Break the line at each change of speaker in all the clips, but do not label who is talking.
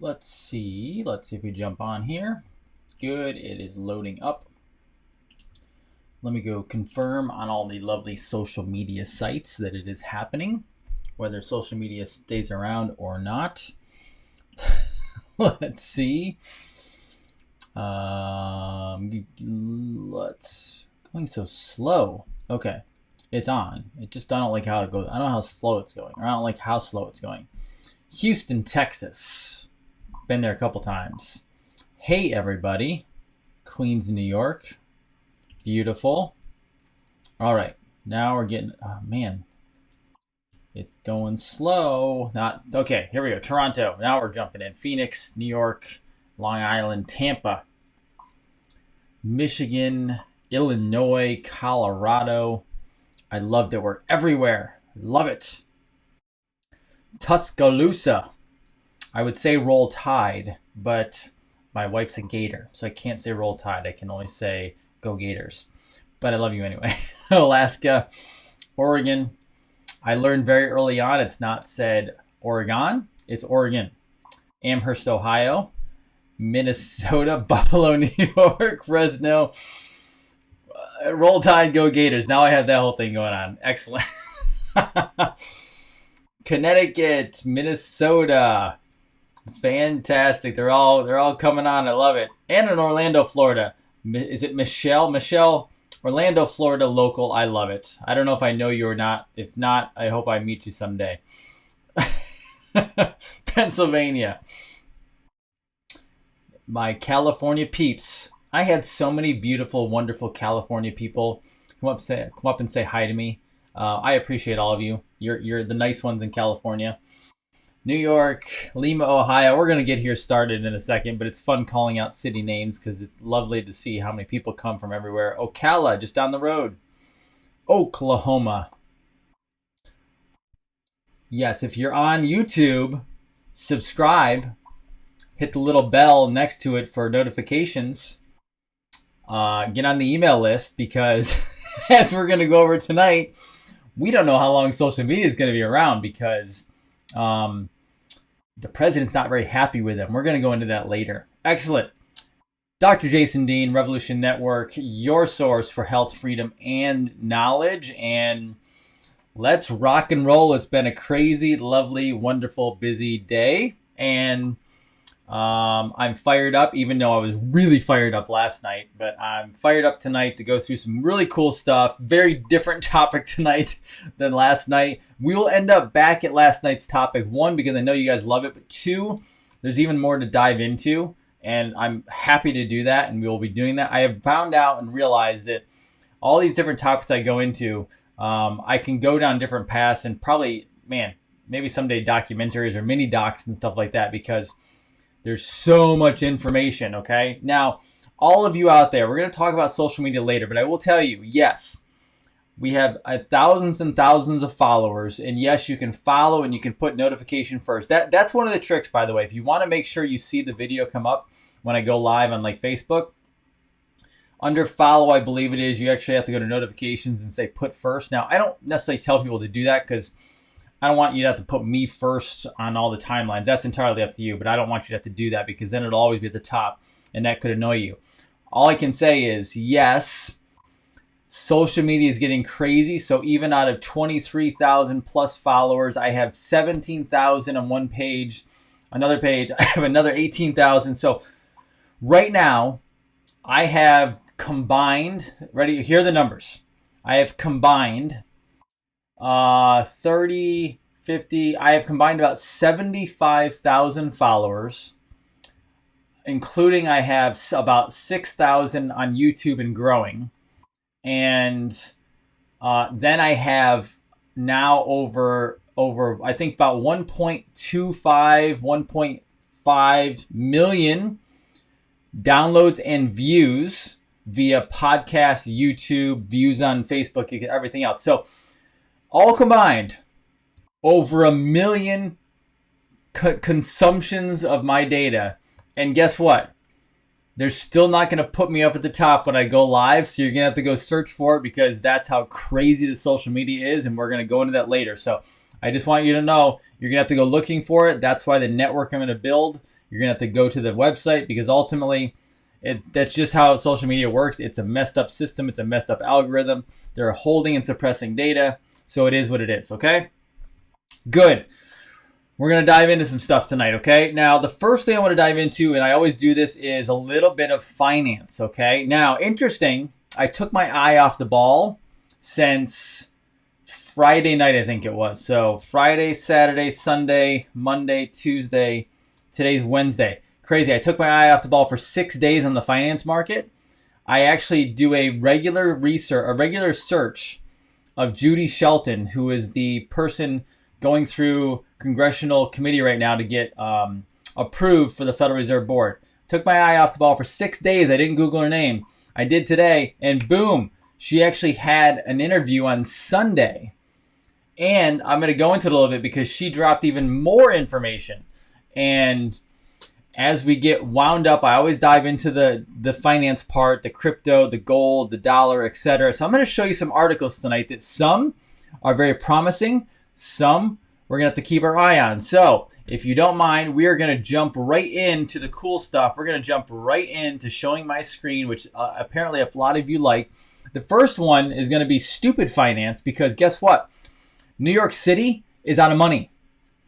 Let's see if we jump on here. Good, it is loading up. Let me go confirm on all the lovely social media sites that it is happening, whether social media stays around or not. Let's see. Let's going so slow. Okay, it's on. I don't like how it goes. I don't know how slow it's going. Or I don't like how slow it's going. Houston, Texas. Been there a couple times. Hey, everybody. Queens, New York. Beautiful. All right. Now we're getting... Oh, man. It's going slow. Okay, here we go. Toronto. Now we're jumping in. Phoenix, New York, Long Island, Tampa, Michigan, Illinois, Colorado. I love that we're everywhere. Love it. Tuscaloosa. I would say Roll Tide, but my wife's a Gator, so I can't say Roll Tide. I can only say Go Gators. But I love you anyway. Alaska, Oregon. I learned very early on it's not said Oregon, it's Oregon. Amherst, Ohio. Minnesota, Buffalo, New York, Fresno. Roll Tide, Go Gators. Now I have that whole thing going on. Excellent. Connecticut, Minnesota. Fantastic. They're all coming on. I love it. And in Orlando, Florida. Is it Michelle? Michelle, Orlando, Florida local. I love it. I don't know if I know you or not. If not, I hope I meet you someday. Pennsylvania. My California peeps. I had so many beautiful, wonderful California people come up and say hi to me. I appreciate all of you. You're the nice ones in California. New York, Lima, Ohio. We're going to get here started in a second, but it's fun calling out city names because it's lovely to see how many people come from everywhere. Ocala, just down the road. Oklahoma. Yes, if you're on YouTube, subscribe. Hit the little bell next to it for notifications. Get on the email list because as we're going to go over tonight, we don't know how long social media is going to be around because the president's not very happy with them. We're going to go into that later. Excellent. Dr. Jason Dean, Revolution Network, your source for health, freedom, and knowledge. And let's rock and roll. It's been a crazy, lovely, wonderful, busy day. And I'm fired up, even though I was really fired up last night. But I'm fired up tonight to go through some really cool stuff. Very different topic tonight than last night. We will end up back at last night's topic. One, because I know you guys love it. But two, there's even more to dive into. And I'm happy to do that. And we will be doing that. I have found out and realized that all these different topics I go into, I can go down different paths and probably, maybe someday documentaries or mini docs and stuff like that because there's so much information, okay? Now, all of you out there, we're going to talk about social media later, but I will tell you, yes, we have thousands and thousands of followers, and yes, you can follow and you can put notification first. That's one of the tricks, by the way. If you want to make sure you see the video come up when I go live on like Facebook, under follow, I believe it is, you actually have to go to notifications and say put first. Now, I don't necessarily tell people to do that because I don't want you to have to put me first on all the timelines. That's entirely up to you, but I don't want you to have to do that because then it'll always be at the top, and that could annoy you. All I can say is, yes, social media is getting crazy. So even out of 23,000 plus followers, I have 17,000 on one page. Another page, I have another 18,000. So right now, I have combined, ready, here are the numbers. I have combined 30, 50, I have combined about 75,000 followers, including I have about 6,000 on YouTube and growing. And then I have now over I think about 1.5 million downloads and views via podcast, YouTube, views on Facebook, everything else. So all combined, over 1 million consumptions of my data. And guess what? They're still not going to put me up at the top when I go live. So you're going to have to go search for it because that's how crazy the social media is. And we're going to go into that later. So I just want you to know you're going to have to go looking for it. That's why the network I'm going to build, you're going to have to go to the website, because ultimately that's just how social media works. It's a messed up system. It's a messed up algorithm. They're holding and suppressing data. So it is what it is, okay? Good. We're going to dive into some stuff tonight, okay? Now, the first thing I want to dive into, and I always do this, is a little bit of finance, okay? Now, interesting, I took my eye off the ball since Friday night, I think it was. So Friday, Saturday, Sunday, Monday, Tuesday, today's Wednesday. Crazy. I took my eye off the ball for 6 days on the finance market. I actually do a regular search of Judy Shelton, who is the person going through congressional committee right now to get approved for the Federal Reserve Board. Took my eye off the ball for 6 days. I didn't Google her name. I did today, and boom, she actually had an interview on Sunday. And I'm going to go into it a little bit because she dropped even more information. And as we get wound up, I always dive into the finance part, the crypto, the gold, the dollar, etc. So I'm going to show you some articles tonight that some are very promising, some we're going to have to keep our eye on. So if you don't mind, we are going to jump right into the cool stuff. We're going to jump right into showing my screen, which apparently a lot of you like. The first one is going to be stupid finance, because guess what? New York City is out of money,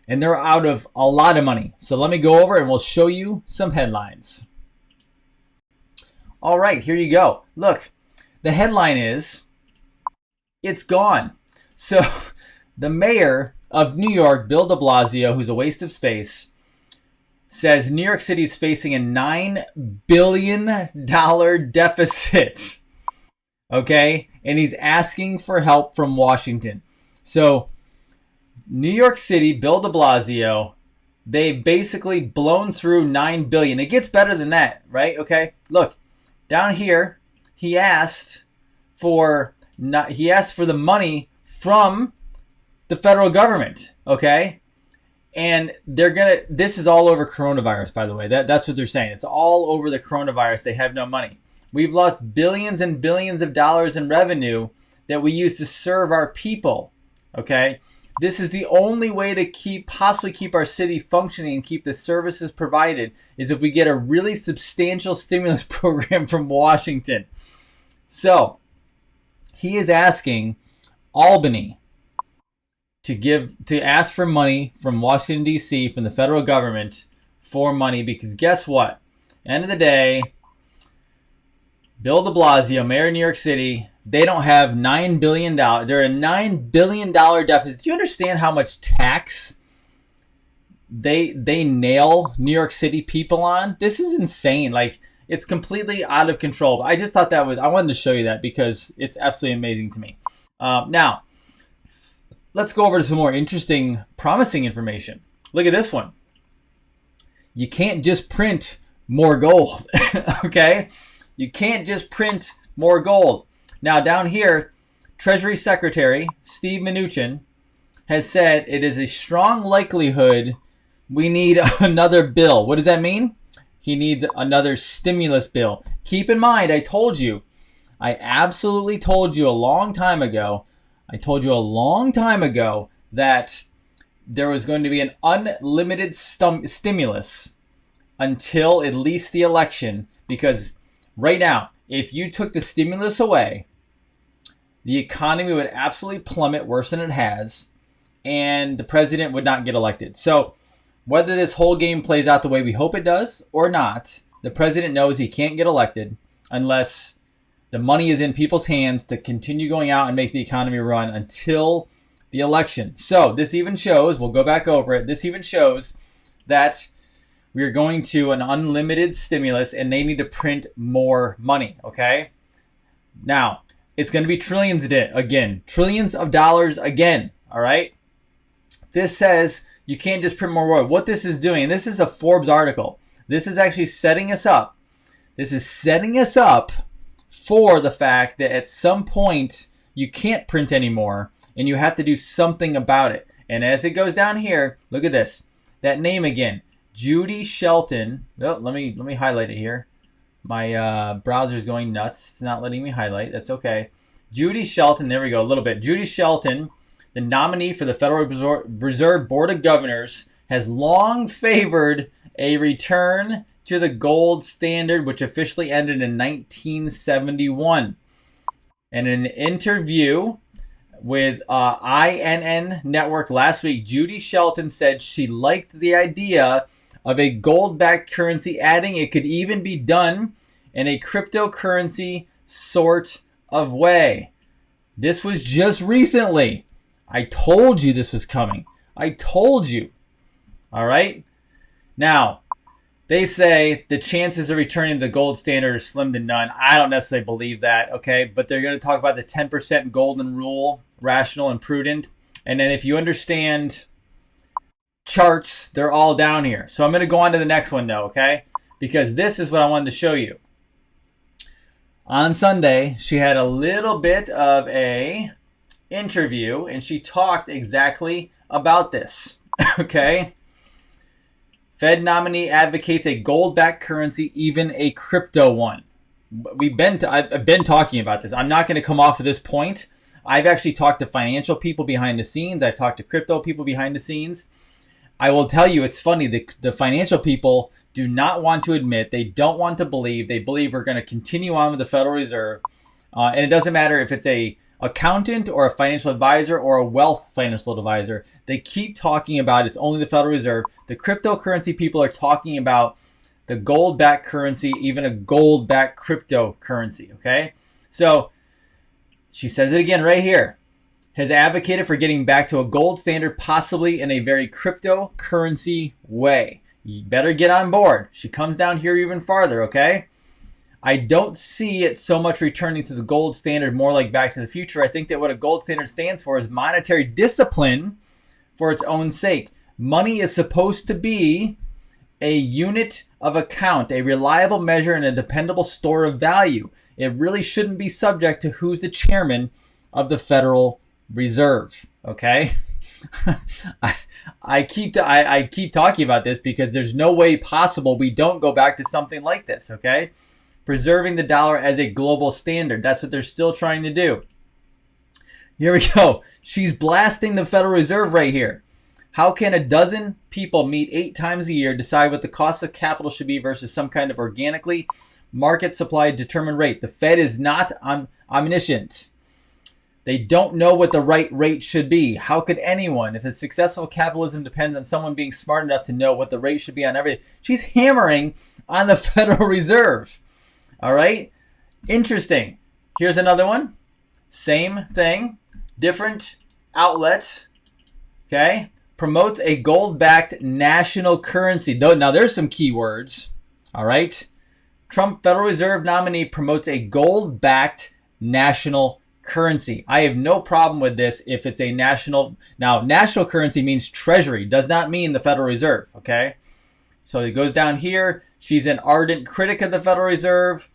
and they're out of a lot of money. So let me go over and we'll show you some headlines. All right, here you go. Look, the headline is, it's gone. So the mayor of New York, Bill de Blasio, who's a waste of space, says New York City is facing a $9 billion deficit. Okay? And he's asking for help from Washington. So New York City, Bill de Blasio, they've basically blown through $9 billion. It gets better than that, right? Okay, look, down here, he asked for the money from the federal government, okay? And this is all over coronavirus, by the way. That's what they're saying. It's all over the coronavirus. They have no money. We've lost billions and billions of dollars in revenue that we use to serve our people, okay? This is the only way to possibly keep our city functioning and keep the services provided, is if we get a really substantial stimulus program from Washington. So he is asking Albany to ask for money from Washington, D.C., from the federal government for money, because guess what? End of the day, Bill de Blasio, mayor of New York City, they don't have $9 billion. They're a $9 billion deficit. Do you understand how much tax they nail New York City people on? This is insane. Like, it's completely out of control. But I just thought I wanted to show you that because it's absolutely amazing to me. Now, let's go over to some more interesting, promising information. Look at this one. You can't just print more gold, okay? You can't just print more gold. Now, down here, Treasury Secretary Steve Mnuchin has said it is a strong likelihood we need another bill. What does that mean? He needs another stimulus bill. Keep in mind, I absolutely told you a long time ago that there was going to be an unlimited stimulus until at least the election, because right now, if you took the stimulus away, the economy would absolutely plummet worse than it has, and the president would not get elected. So whether this whole game plays out the way we hope it does or not, the president knows he can't get elected unless the money is in people's hands to continue going out and make the economy run until the election. So this even shows, we'll go back over it, this even shows that we're going to an unlimited stimulus, and they need to print more money, okay? Now, it's going to be trillions again. Trillions of dollars again, all right? This says you can't just print more money. What this is doing, and this is a Forbes article, this is actually setting us up. This is setting us up for the fact that at some point you can't print anymore, and you have to do something about it. And as it goes down here, look at this. That name again. Judy Shelton. Oh, let me highlight it here. My browser is going nuts. It's not letting me highlight. That's okay. Judy Shelton. There we go. A little bit. Judy Shelton, the nominee for the Federal Reserve Board of Governors, has long favored a return to the gold standard, which officially ended in 1971. And in an interview with INN Network last week, Judy Shelton said she liked the idea of a gold-backed currency, adding it could even be done in a cryptocurrency sort of way. This was just recently. I told you this was coming. I told you. All right? Now, they say the chances of returning to the gold standard are slim to none. I don't necessarily believe that, okay? But they're going to talk about the 10% golden rule, rational and prudent. And then if you understand charts, they're all down here. So I'm going to go on to the next one, though, okay? Because this is what I wanted to show you. On Sunday, she had a little bit of a interview, and she talked exactly about this, okay? Fed nominee advocates a gold-backed currency, even a crypto one. I've been talking about this. I'm not going to come off of this point. I've actually talked to financial people behind the scenes. I've talked to crypto people behind the scenes. I will tell you, it's funny. The financial people do not want to admit. They don't want to believe. They believe we're going to continue on with the Federal Reserve. And it doesn't matter if it's a accountant or a financial advisor or a wealth financial advisor. They keep talking about it's only the Federal Reserve. The cryptocurrency people are talking about the gold-backed currency, even a gold-backed cryptocurrency, okay? So she says it again right here. Has advocated for getting back to a gold standard, possibly in a very cryptocurrency way. You better get on board. She comes down here even farther, okay? I don't see it so much returning to the gold standard, more like Back to the Future. I think that what a gold standard stands for is monetary discipline for its own sake. Money is supposed to be a unit of account, a reliable measure, and a dependable store of value. It really shouldn't be subject to who's the chairman of the Federal Reserve, okay? I keep talking about this because there's no way possible we don't go back to something like this, okay? Preserving the dollar as a global standard. That's what they're still trying to do. Here we go. She's blasting the Federal Reserve right here. How can a dozen people meet 8 times a year decide what the cost of capital should be versus some kind of organically market supply determined rate? The Fed is not omniscient. They don't know what the right rate should be. How could anyone, if a successful capitalism depends on someone being smart enough to know what the rate should be on everything? She's hammering on the Federal Reserve. All right? Interesting. Here's another one. Same thing. Different outlet. Okay? Promotes a gold-backed national currency. Now, there's some keywords. All right? Trump Federal Reserve nominee promotes a gold-backed national currency. I have no problem with this if it's a national. Now, national currency means treasury. Does not mean the Federal Reserve. Okay? So it goes down here. She's an ardent critic of the Federal Reserve.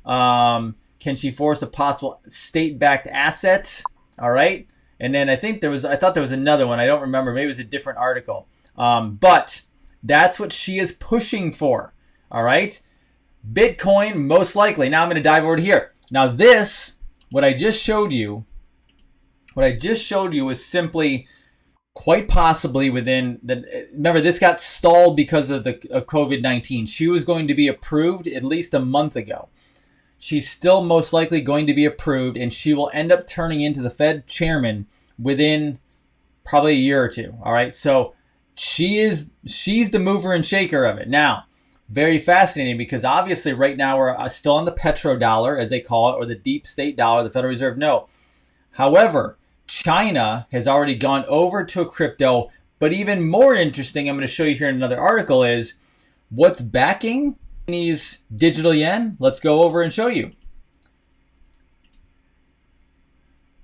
Can she force a possible state-backed asset? All right. And then I thought there was another one. I don't remember. Maybe it was a different article. But that's what she is pushing for. All right. Bitcoin, most likely. Now I'm going to dive over to here. Now this, what I just showed you is simply quite possibly within the. Remember, this got stalled because of the COVID-19. She was going to be approved at least a month ago. She's still most likely going to be approved, and she will end up turning into the Fed chairman within probably a year or two. All right, so she's the mover and shaker of it. Now, very fascinating because obviously right now we're still on the petrodollar, as they call it, or the deep state dollar, the Federal Reserve. No. However, China has already gone over to a crypto, but even more interesting, I'm going to show you here in another article, is what's backing Chinese digital yen. Let's go over and show you.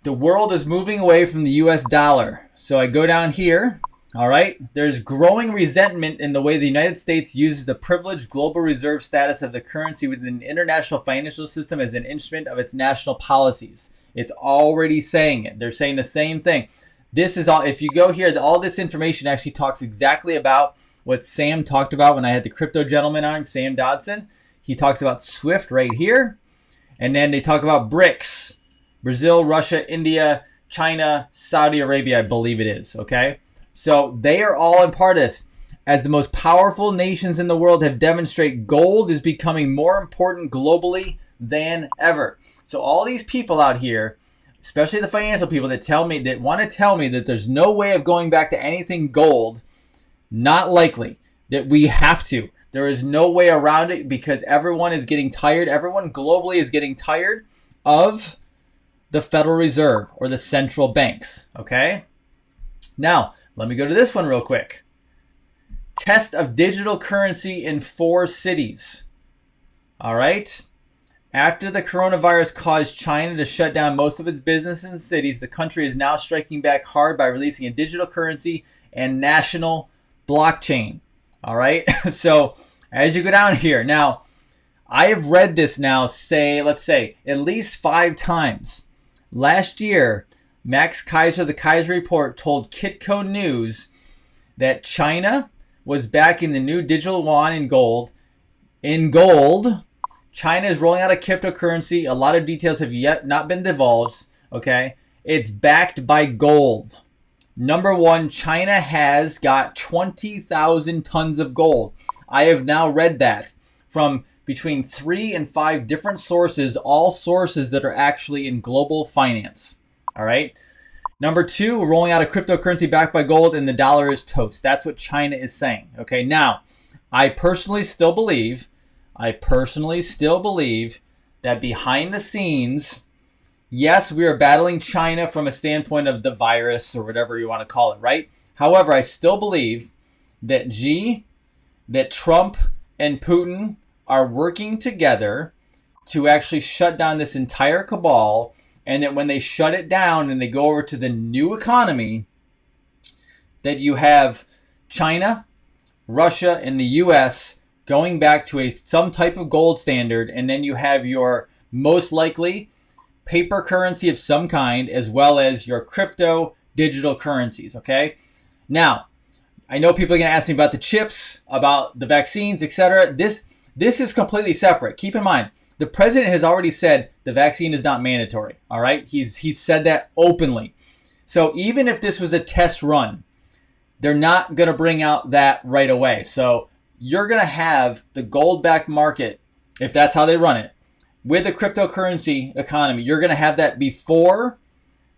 The world is moving away from the US dollar. So I go down here. All right. There's growing resentment in the way the United States uses the privileged global reserve status of the currency within the international financial system as an instrument of its national policies. It's already saying it. They're saying the same thing. This is all. If you go here, all this information actually talks exactly about what Sam talked about when I had the crypto gentleman on, Sam Dodson. He talks about SWIFT right here. And then they talk about BRICS, Brazil, Russia, India, China, Saudi Arabia, I believe it is, okay? So they are all in part of this. As the most powerful nations in the world have demonstrated, gold is becoming more important globally than ever. So all these people out here, especially the financial people that want to tell me that there's no way of going back to anything gold, not likely. That we have to. There is no way around it because everyone is getting tired. Everyone globally is getting tired of the Federal Reserve or the central banks, okay? Now, let me go to this one real quick. Test of digital currency in 4 cities. All right? After the coronavirus caused China to shut down most of its businesses and cities, the country is now striking back hard by releasing a digital currency and national blockchain. All right? So, as you go down here, now, I have read this now, let's say, at least 5 times. Last year, Max Kaiser, the Kaiser Report, told Kitco News that China was backing the new digital yuan in gold. In gold, China is rolling out a cryptocurrency. A lot of details have yet not been divulged. Okay, it's backed by gold. Number one, China has got 20,000 tons of gold. I have now read that from between 3 and 5 different sources, all sources that are actually in global finance. All right. Number 2, rolling out a cryptocurrency backed by gold, and the dollar is toast. That's what China is saying. Okay. Now, I personally still believe that behind the scenes, yes, we are battling China from a standpoint of the virus or whatever you want to call it, right? However, I still believe that Trump and Putin are working together to actually shut down this entire cabal, and that when they shut it down and they go over to the new economy, that you have China, Russia, and the U.S. going back to some type of gold standard, and then you have your most likely paper currency of some kind, as well as your crypto digital currencies, okay? Now, I know people are going to ask me about the chips, about the vaccines, etc. This is completely separate. Keep in mind, the president has already said the vaccine is not mandatory, all right? He's said that openly. So even if this was a test run, they're not going to bring out that right away. So you're going to have the gold-backed market, if that's how they run it, with a cryptocurrency economy. You're going to have that before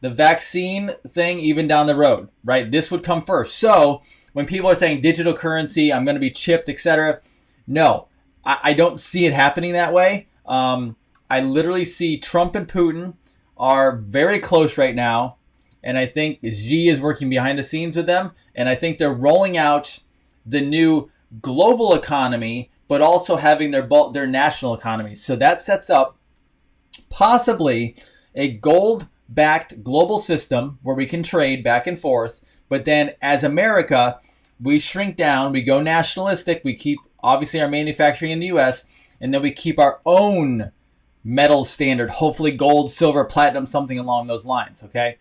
the vaccine thing, even down the road, right? This would come first. So when people are saying digital currency, I'm going to be chipped, etc., no, I don't see it happening that way. I literally see Trump and Putin are very close right now, and I think Xi is working behind the scenes with them, and I think they're rolling out the new global economy, but also having their national economy. So that sets up possibly a gold-backed global system where we can trade back and forth, but then as America, we shrink down, we go nationalistic, we keep obviously our manufacturing in the U.S., and then we keep our own metal standard, hopefully gold, silver, platinum, something along those lines, okay?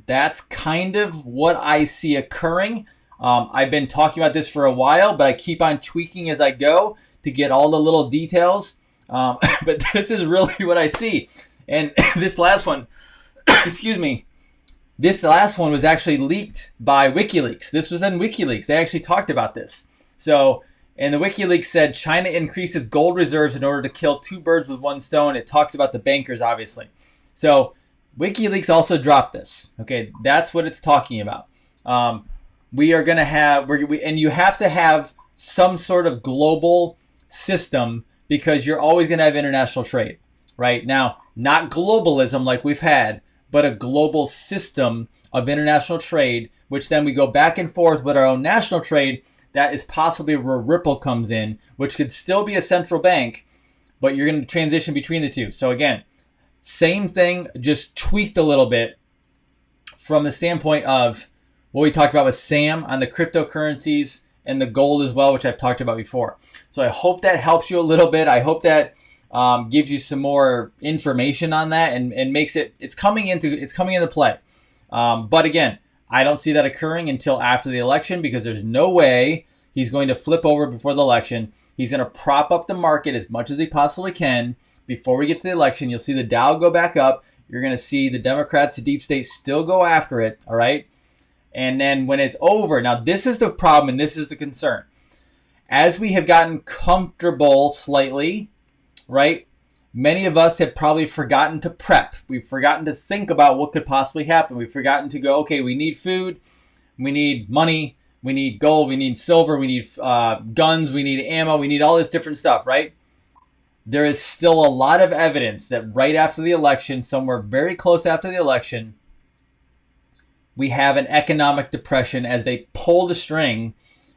That's kind of what I see occurring. I've been talking about this for a while, but I keep on tweaking as I go to get all the little details. But this is really what I see. And this last one, excuse me, this last one was actually leaked by WikiLeaks. This was in WikiLeaks. They actually talked about this. So, and the WikiLeaks said China increased its gold reserves in order to kill 2 birds with 1 stone. It talks about the bankers, obviously. So WikiLeaks also dropped this. Okay, that's what it's talking about. We are going to have, and you have to have some sort of global system because you're always going to have international trade, right? Now, not globalism like we've had, but a global system of international trade, which then we go back and forth with our own national trade. That is possibly where Ripple comes in, which could still be a central bank, but you're going to transition between the two. So again, same thing, just tweaked a little bit from the standpoint of what we talked about with Sam on the cryptocurrencies and the gold as well, which I've talked about before. So I hope that helps you a little bit. I hope that gives you some more information on that and makes it's coming into play. But again, I don't see that occurring until after the election because there's no way he's going to flip over before the election. He's going to prop up the market as much as he possibly can before we get to the election. You'll see the Dow go back up. You're going to see the Democrats, the deep state, still go after it, all right? And then when it's over, now this is the problem and this is the concern. As we have gotten comfortable slightly, right, many of us have probably forgotten to prep. We've forgotten to think about what could possibly happen. We've forgotten to go, okay, we need food, we need money, we need gold, we need silver, we need guns, we need ammo, we need all this different stuff, right? There is still a lot of evidence that right after the election, somewhere very close after the election, we have an economic depression as they pull the string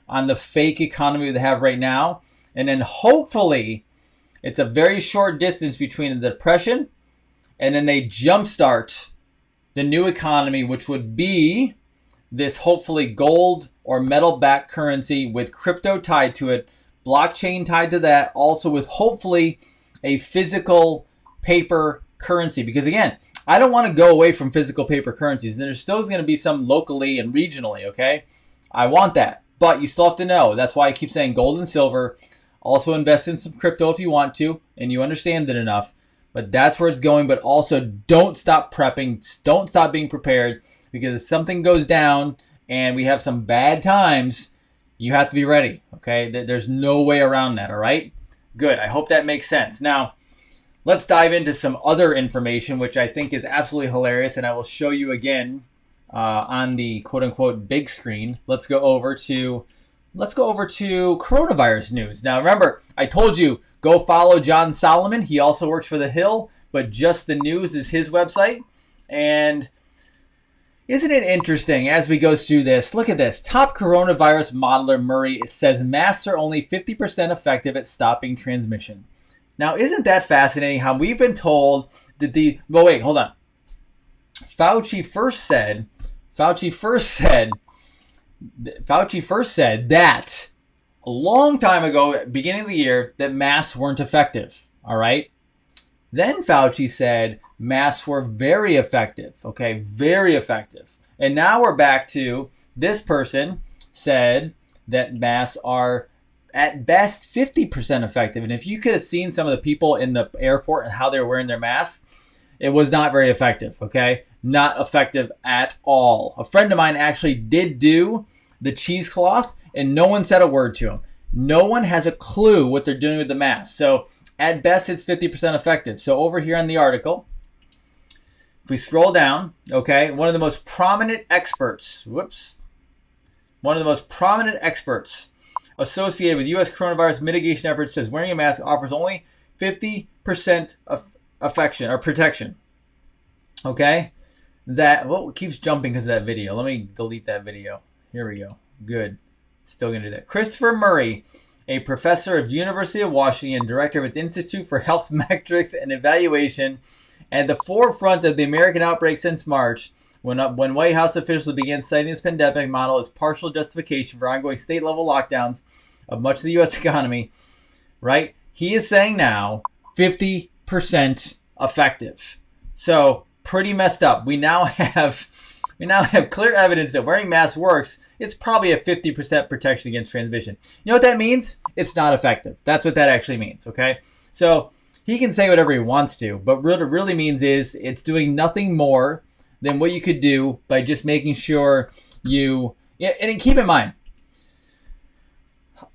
on the fake economy they have right now. And then hopefully it's a very short distance between the depression and then they jumpstart the new economy, which would be this hopefully gold or metal-backed currency with crypto tied to it, blockchain tied to that, also with hopefully a physical paper currency. Because again, I don't want to go away from physical paper currencies. And there's still going to be some locally and regionally, okay? I want that. But you still have to know. That's why I keep saying gold and silver. Also invest in some crypto if you want to and you understand it enough. But that's where it's going. But also don't stop prepping. Don't stop being prepared. Because if something goes down and we have some bad times, you have to be ready, okay? There's no way around that, all right? Good. I hope that makes sense. Now, let's dive into some other information, which I think is absolutely hilarious, and I will show you again on the quote-unquote big screen. Let's go over to coronavirus news. Now, remember, I told you, go follow John Solomon. He also works for The Hill, but Just the News is his website. And isn't it interesting as we go through this? Look at this. Top coronavirus modeler Murray says masks are only 50% effective at stopping transmission. Now, isn't that fascinating how we've been told that well, wait, hold on. Fauci first said that a long time ago, beginning of the year, that masks weren't effective, all right? Then Fauci said masks were very effective, okay, very effective. And now we're back to this person said that masks are at best 50% effective. And if you could have seen some of the people in the airport and how they were wearing their masks, it was not very effective, okay? Not effective at all. A friend of mine actually did do the cheesecloth and no one said a word to him. No one has a clue what they're doing with the mask. So at best, it's 50% effective. So over here on the article, if we scroll down, okay, one of the most prominent experts associated with U.S. coronavirus mitigation efforts says wearing a mask offers only 50% of protection. Okay? That, well, it keeps jumping because of that video. Let me delete that video. Here we go. Good. Still going to do that. Christopher Murray, a professor of University of Washington, director of its Institute for Health Metrics and Evaluation, at the forefront of the American outbreak since March, when White House officials began citing this pandemic model as partial justification for ongoing state-level lockdowns of much of the U.S. economy, right? He is saying now 50% effective. So pretty messed up. We now have clear evidence that wearing masks works. It's probably a 50% protection against transmission. You know what that means? It's not effective. That's what that actually means, okay? So he can say whatever he wants to, but what it really means is it's doing nothing more than what you could do by just making sure you... And keep in mind,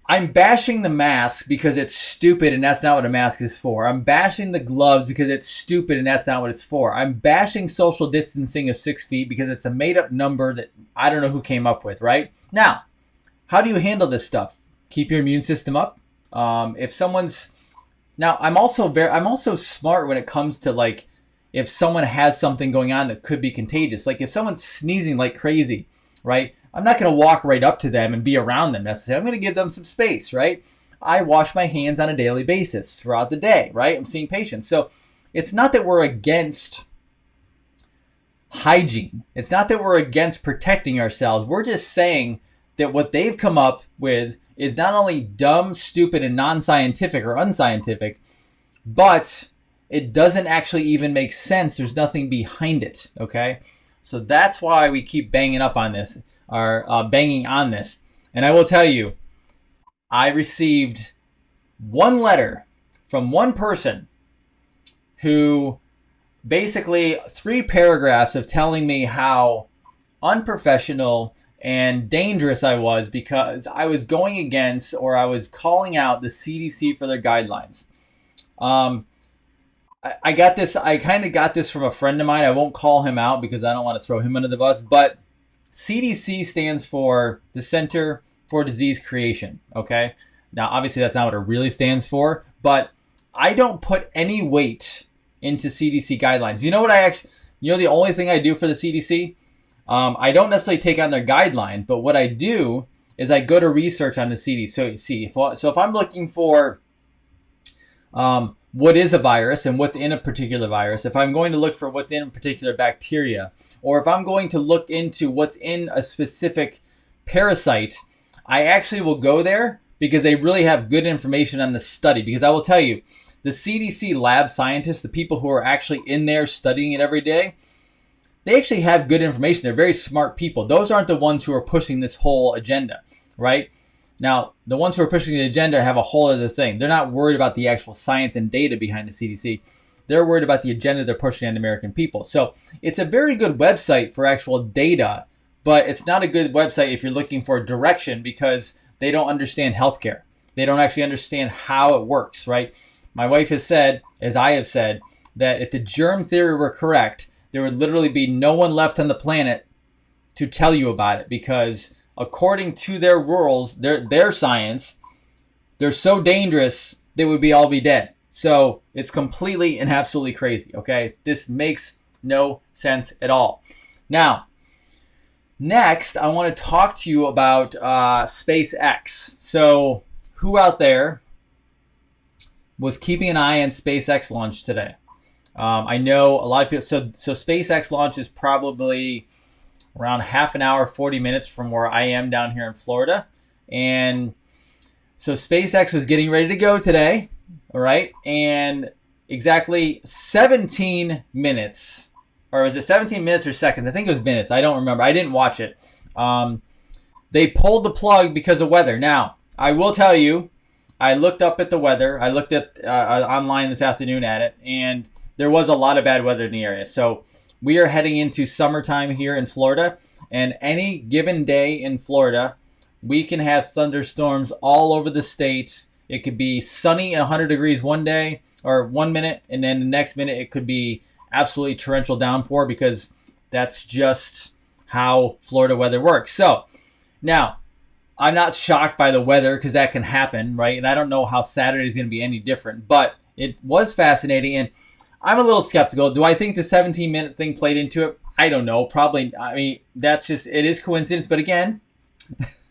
I'm bashing the mask because it's stupid and that's not what a mask is for. I'm bashing the gloves because it's stupid and that's not what it's for. I'm bashing social distancing of 6 feet because it's a made-up number that I don't know who came up with, right? Now, how do you handle this stuff? Keep your immune system up. If someone's... Now, I'm also smart when it comes to, like, if someone has something going on that could be contagious. Like, if someone's sneezing like crazy, right? I'm not going to walk right up to them and be around them necessarily. I'm going to give them some space, right? I wash my hands on a daily basis throughout the day, right? I'm seeing patients. So it's not that we're against hygiene. It's not that we're against protecting ourselves. We're just saying that what they've come up with is not only dumb, stupid, and non-scientific or unscientific, but it doesn't actually even make sense. There's nothing behind it, okay? So that's why we keep banging on this. And I will tell you, I received one letter from one person who basically 3 paragraphs of telling me how unprofessional and dangerous I was because I was going against, or I was calling out, the CDC for their guidelines. I got this. I kind of got this from a friend of mine. I won't call him out because I don't want to throw him under the bus. But CDC stands for the Center for Disease Creation. Okay. Now, obviously, that's not what it really stands for. But I don't put any weight into CDC guidelines. You know what the only thing I do for the CDC? I don't necessarily take on their guidelines, but what I do is I go to research on the CDC. So if I'm looking for what is a virus and what's in a particular virus, if I'm going to look for what's in a particular bacteria, or if I'm going to look into what's in a specific parasite, I actually will go there because they really have good information on the study. Because I will tell you, the CDC lab scientists, the people who are actually in there studying it every day, they actually have good information. They're very smart people. Those aren't the ones who are pushing this whole agenda, right? Now, the ones who are pushing the agenda have a whole other thing. They're not worried about the actual science and data behind the CDC. They're worried about the agenda they're pushing on the American people. So it's a very good website for actual data, but it's not a good website if you're looking for direction because they don't understand healthcare. They don't actually understand how it works, right? My wife has said, as I have said, that if the germ theory were correct, there would literally be no one left on the planet to tell you about it because according to their rules, their science, they're so dangerous they would all be dead. So it's completely and absolutely crazy, okay? This makes no sense at all. Now, next, I want to talk to you about SpaceX. So who out there was keeping an eye on SpaceX launch today? I know a lot of people. So SpaceX launch is probably around half an hour, 40 minutes from where I am down here in Florida. And so SpaceX was getting ready to go today. All right. And exactly 17 minutes, or was it 17 minutes or seconds? I think it was minutes. I don't remember. I didn't watch it. They pulled the plug because of weather. Now, I will tell you, I looked up at the weather. I looked at online this afternoon at it, and there was a lot of bad weather in the area. So we are heading into summertime here in Florida, and any given day in Florida, we can have thunderstorms all over the state. It could be sunny and 100 degrees one day or 1 minute, and then the next minute it could be absolutely torrential downpour because that's just how Florida weather works. So now, I'm not shocked by the weather because that can happen, right? And I don't know how Saturday is going to be any different, but it was fascinating. And I'm a little skeptical. Do I think the 17-minute thing played into it? I don't know. Probably. I mean, it is coincidence. But again,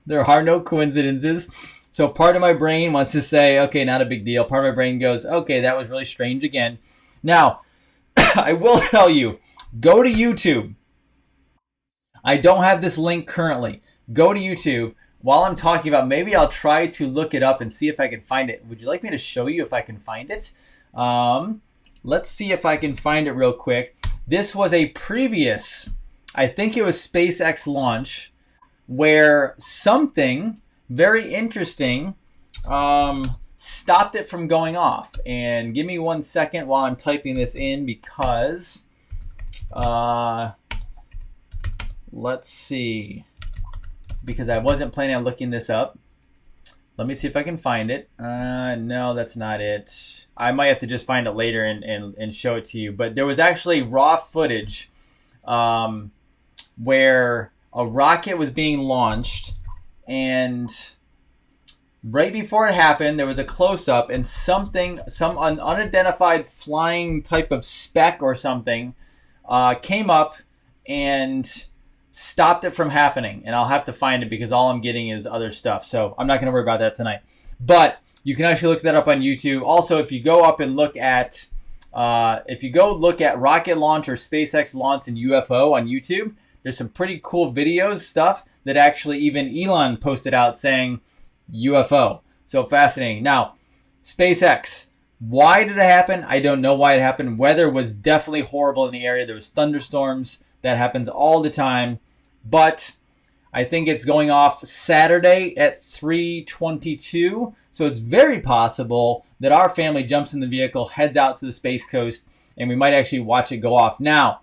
there are no coincidences. So part of my brain wants to say, okay, not a big deal. Part of my brain goes, okay, that was really strange again. Now, I will tell you, go to YouTube. I don't have this link currently. Go to YouTube. While I'm talking about, maybe I'll try to look it up and see if I can find it. Would you like me to show you if I can find it? Let's see if I can find it real quick. This was a previous, I think it was SpaceX launch, where something very interesting stopped it from going off. And give me 1 second while I'm typing this in because, let's see. Because I wasn't planning on looking this up. Let me see if I can find it. No, that's not it. I might have to just find it later and show it to you. But there was actually raw footage where a rocket was being launched, and right before it happened, there was a close-up, and some unidentified flying type of speck or something came up and stopped it from happening. And I'll have to find it because all I'm getting is other stuff. So I'm not going to worry about that tonight. But you can actually look that up on YouTube. Also, if you go up and look at rocket launch or SpaceX launch and UFO on YouTube, there's some pretty cool videos, stuff that actually even Elon posted out saying UFO. So fascinating. Now, SpaceX. Why did it happen? I don't know why it happened. Weather was definitely horrible in the area. There was thunderstorms. That happens all the time. But I think it's going off Saturday at 3:22. So it's very possible that our family jumps in the vehicle, heads out to the Space Coast, and we might actually watch it go off. Now,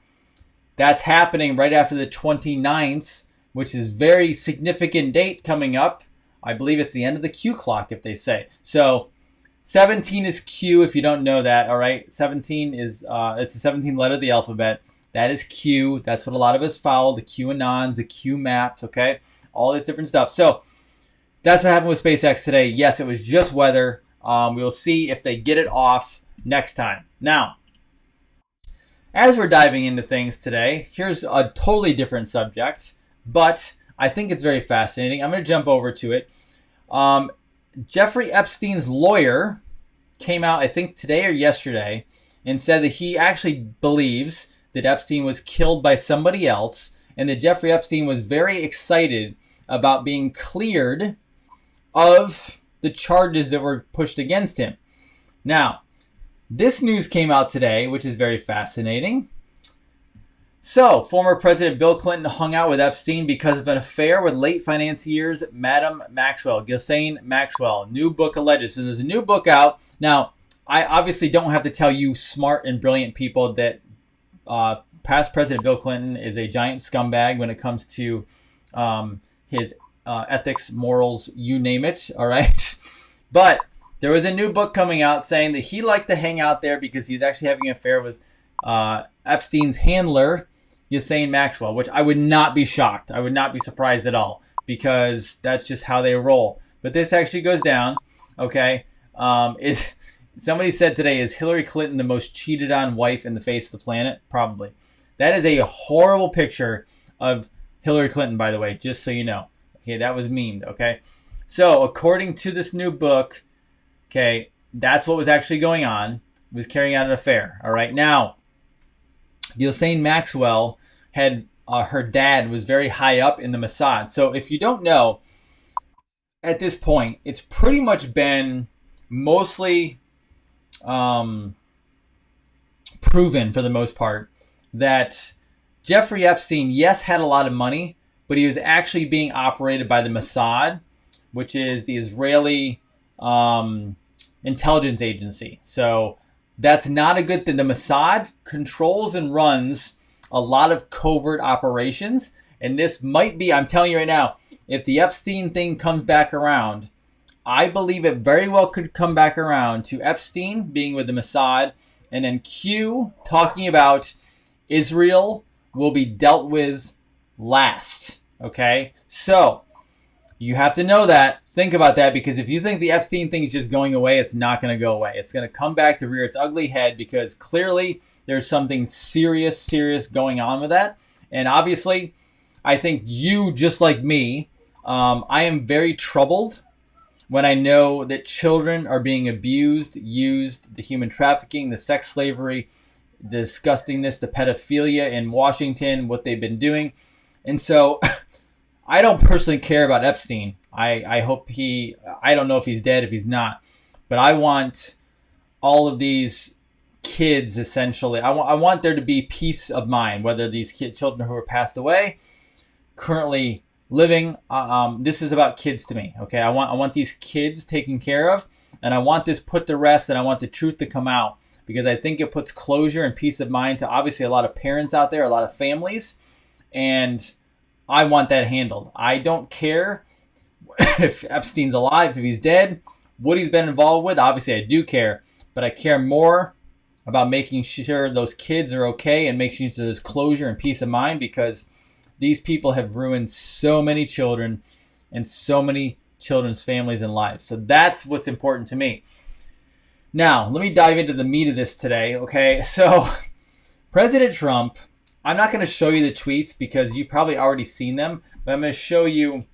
that's happening right after the 29th, which is very significant date coming up. I believe it's the end of the Q clock, if they say. So 17 is Q, if you don't know that, all right? 17 is, it's the 17th letter of the alphabet. That is Q. That's what a lot of us follow, the QAnons, the Q maps, okay? All this different stuff. So that's what happened with SpaceX today. Yes, it was just weather. We will see if they get it off next time. Now, as we're diving into things today, here's a totally different subject, but I think it's very fascinating. I'm going to jump over to it. Jeffrey Epstein's lawyer came out, I think today or yesterday, and said that he actually believes that Epstein was killed by somebody else, and that Jeffrey Epstein was very excited about being cleared of the charges that were pushed against him. Now, this news came out today, which is very fascinating. So, former President Bill Clinton hung out with Epstein because of an affair with late financiers Madam Maxwell, Ghislaine Maxwell. New book alleged. So there's a new book out. Now, I obviously don't have to tell you smart and brilliant people that past President Bill Clinton is a giant scumbag when it comes to his ethics, morals, you name it, all right? But there was a new book coming out saying that he liked to hang out there because he's actually having an affair with Epstein's handler, Ghislaine Maxwell, which I would not be shocked. I would not be surprised at all because that's just how they roll. But this actually goes down, okay? Somebody said today, is Hillary Clinton the most cheated on wife in the face of the planet? Probably. That is a horrible picture of Hillary Clinton, by the way, just so you know. Okay, that was memed, okay? So, according to this new book, okay, that's what was actually going on, was carrying out an affair, all right? Now, Ghislaine Maxwell had, her dad was very high up in the Mossad. So, if you don't know, at this point, it's pretty much been mostly proven, for the most part, that Jeffrey Epstein, yes, had a lot of money, but he was actually being operated by the Mossad, which is the Israeli intelligence agency. So that's not a good thing. The Mossad controls and runs a lot of covert operations. And this might be, I'm telling you right now, if the Epstein thing comes back around, I believe it very well could come back around to Epstein being with the Mossad, and then Q talking about Israel will be dealt with last. Okay? So, you have to know that. Think about that, because if you think the Epstein thing is just going away, it's not going to go away. It's going to come back to rear its ugly head, because clearly there's something serious going on with that. And obviously, I think you, just like me, I am very troubled when I know that children are being abused, used, the human trafficking, the sex slavery, the disgustingness, the pedophilia in Washington, what they've been doing. And so I don't personally care about Epstein. I hope I don't know if he's dead, if he's not. But I want all of these kids, essentially, I want there to be peace of mind, whether these children who are passed away, currently living, this is about kids to me, okay? I want these kids taken care of, and I want this put to rest, and I want the truth to come out, because I think it puts closure and peace of mind to obviously a lot of parents out there, a lot of families, and I want that handled. I don't care if Epstein's alive, if he's dead, what he's been involved with. Obviously, I do care, but I care more about making sure those kids are okay and making sure there's closure and peace of mind, because these people have ruined so many children and so many children's families and lives. So that's what's important to me. Now, let me dive into the meat of this today, okay? So, President Trump, I'm not going to show you the tweets because you've probably already seen them, but I'm going to show you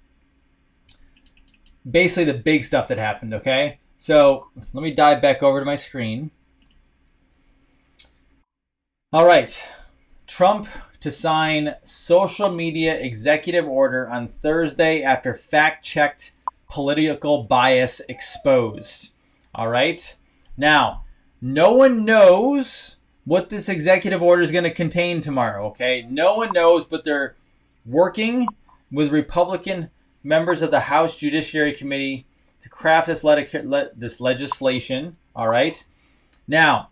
basically the big stuff that happened, okay? So, let me dive back over to my screen. All right. Trump to sign social media executive order on Thursday after fact-checked political bias exposed. All right. Now, no one knows what this executive order is going to contain tomorrow, okay? No one knows, but they're working with Republican members of the House Judiciary Committee to craft this legislation, all right? Now,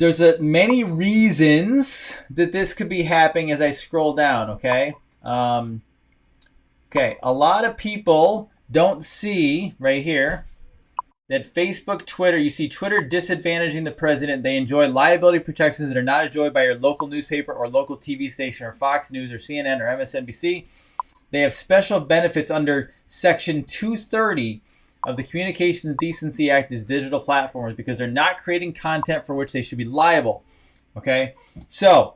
there's many reasons that this could be happening as I scroll down, okay? Okay, a lot of people don't see right here that Facebook, Twitter, you see Twitter disadvantaging the president. They enjoy liability protections that are not enjoyed by your local newspaper or local TV station or Fox News or CNN or MSNBC. They have special benefits under Section 230 of the Communications Decency Act as digital platforms because they're not creating content for which they should be liable. Okay? So,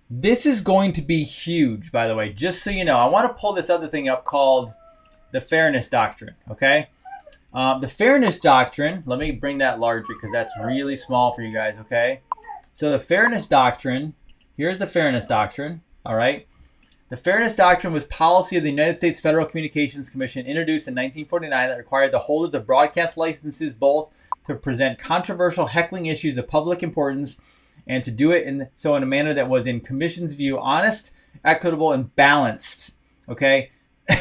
this is going to be huge, by the way, just so you know. I want to pull this other thing up called the Fairness Doctrine, okay? The Fairness Doctrine, let me bring that larger because that's really small for you guys, okay? So the Fairness Doctrine, here's the Fairness Doctrine, all right? The Fairness Doctrine was policy of the United States Federal Communications Commission introduced in 1949 that required the holders of broadcast licenses both to present controversial heckling issues of public importance and to do it in a manner that was, in Commission's view, honest, equitable, and balanced, okay?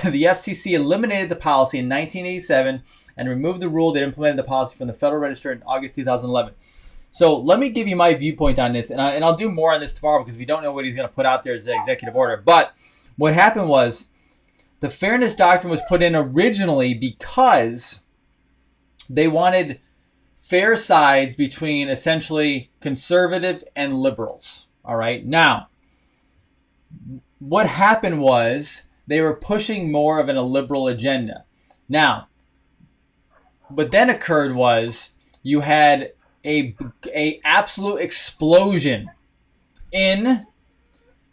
The FCC eliminated the policy in 1987 and removed the rule that implemented the policy from the Federal Register in August 2011. So let me give you my viewpoint on this, and I'll do more on this tomorrow because we don't know what he's going to put out there as an executive order. But what happened was the Fairness Doctrine was put in originally because they wanted fair sides between essentially conservative and liberals. All right. Now, what happened was they were pushing more of a liberal agenda. Now, what then occurred was you had a absolute explosion in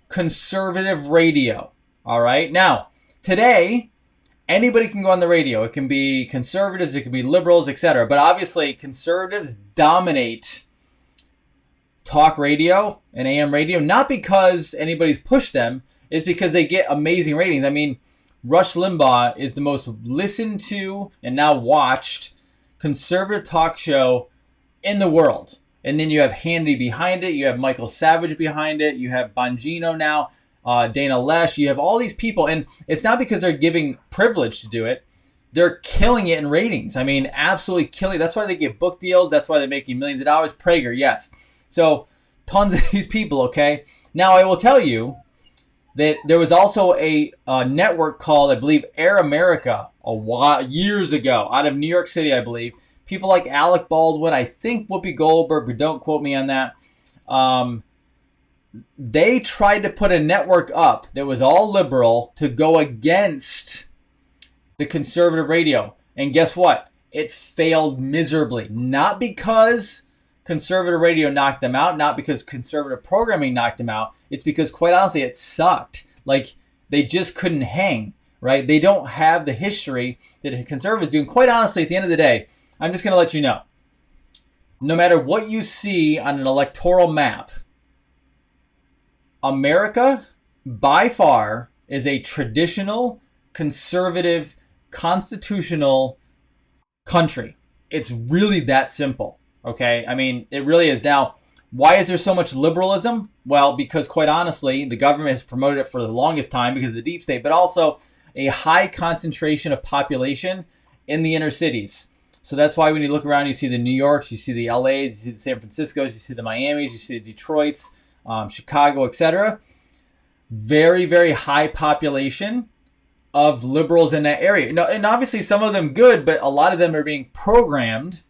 conservative radio. All right. Now, today, anybody can go on the radio. It can be conservatives, it can be liberals, etc. But obviously, conservatives dominate talk radio and AM radio, not because anybody's pushed them, it's because they get amazing ratings. I mean, Rush Limbaugh is the most listened to and now watched conservative talk show in the world. And then you have Hannity behind it. You have Michael Savage behind it. You have Bongino now, Dana Lesh. You have all these people. And it's not because they're giving privilege to do it. They're killing it in ratings. I mean, absolutely killing it. That's why they get book deals. That's why they're making millions of dollars. Prager, yes. So tons of these people, okay? Now, I will tell you that there was also a network called, I believe, Air America years ago out of New York City, I believe. People like Alec Baldwin, I think Whoopi Goldberg, but don't quote me on that. They tried to put a network up that was all liberal to go against the conservative radio. And guess what? It failed miserably. Not because conservative radio knocked them out, not because conservative programming knocked them out. It's because, quite honestly, it sucked. Like, they just couldn't hang, right? They don't have the history that conservatives do. And quite honestly, at the end of the day, I'm just going to let you know, no matter what you see on an electoral map, America, by far, is a traditional, conservative, constitutional country. It's really that simple, okay? I mean, it really is. Now, why is there so much liberalism? Well, because quite honestly, the government has promoted it for the longest time because of the deep state, but also a high concentration of population in the inner cities. So that's why when you look around, you see the New Yorks, you see the LAs, you see the San Franciscos, you see the Miamis, you see the Detroits, Chicago, etc. Very, very high population of liberals in that area. Now, and obviously some of them good, but a lot of them are being programmed,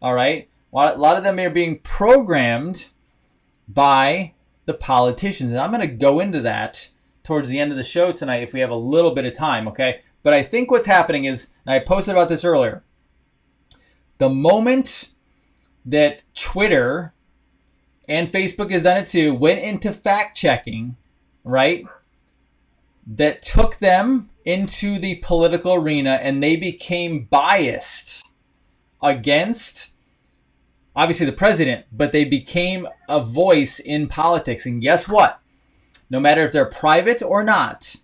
all right? A lot of them are being programmed by the politicians. And I'm going to go into that towards the end of the show tonight if we have a little bit of time, okay? But I think what's happening is, and I posted about this earlier, the moment that Twitter and Facebook has done it too, went into fact checking, right? That took them into the political arena and they became biased against, obviously, the president, but they became a voice in politics. And guess what? No matter if they're private or not,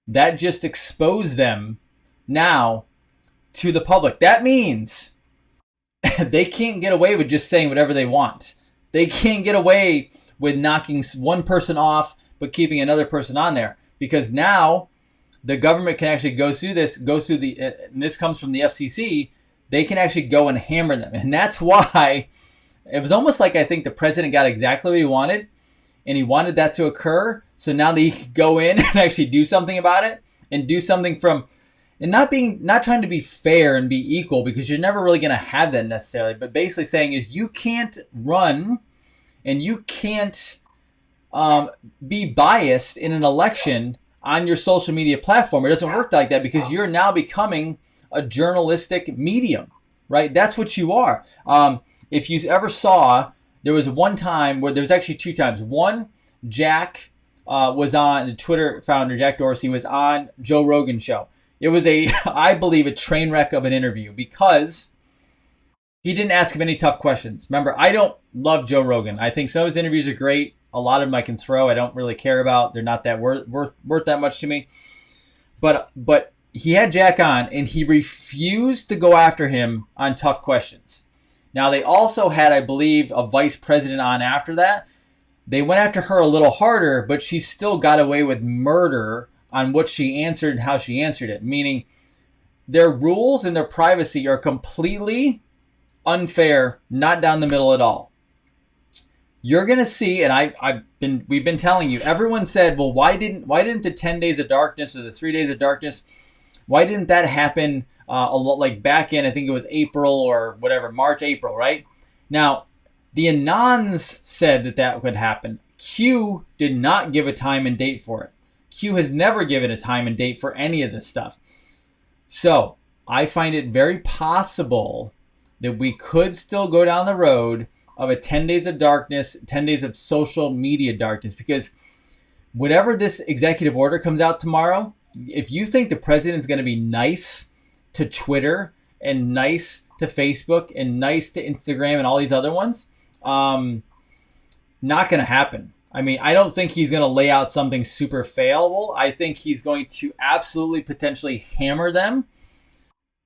that just exposed them now to the public. That means they can't get away with just saying whatever they want. They can't get away with knocking one person off but keeping another person on there, because now the government can actually go through this, and this comes from the FCC, they can actually go and hammer them. And that's why, It was almost like I think the president got exactly what he wanted, and he wanted that to occur. So now that he could go in and actually do something about it, and do something from, and not trying to be fair and be equal, because you're never really going to have that necessarily. But basically saying is you can't run and you can't be biased in an election on your social media platform. It doesn't work like that, because you're now becoming a journalistic medium, right? That's what you are. If you ever saw, there was one time where there was actually two times. One, Jack was on, the Twitter founder, Jack Dorsey, was on Joe Rogan's show. It was I believe, a train wreck of an interview, because he didn't ask him any tough questions. Remember, I don't love Joe Rogan. I think some of his interviews are great. A lot of them I can throw. I don't really care about. They're not that worth that much to me. But he had Jack on, and he refused to go after him on tough questions. Now, they also had, I believe, a vice president on after that. They went after her a little harder, but she still got away with murder on what she answered and how she answered it. Meaning, their rules and their privacy are completely unfair, not down the middle at all. You're gonna see, and we've been telling you. Everyone said, well, why didn't the 10 days of darkness or the 3 days of darkness, why didn't that happen a lot, like back in, I think it was April or whatever, March, April, right? Now, the Anons said that could happen. Q did not give a time and date for it. Q has never given a time and date for any of this stuff. So I find it very possible that we could still go down the road of a 10 days of darkness, 10 days of social media darkness, because whatever this executive order comes out tomorrow, if you think the president is going to be nice to Twitter and nice to Facebook and nice to Instagram and all these other ones, not going to happen. I mean, I don't think he's going to lay out something super failable. I think he's going to absolutely potentially hammer them.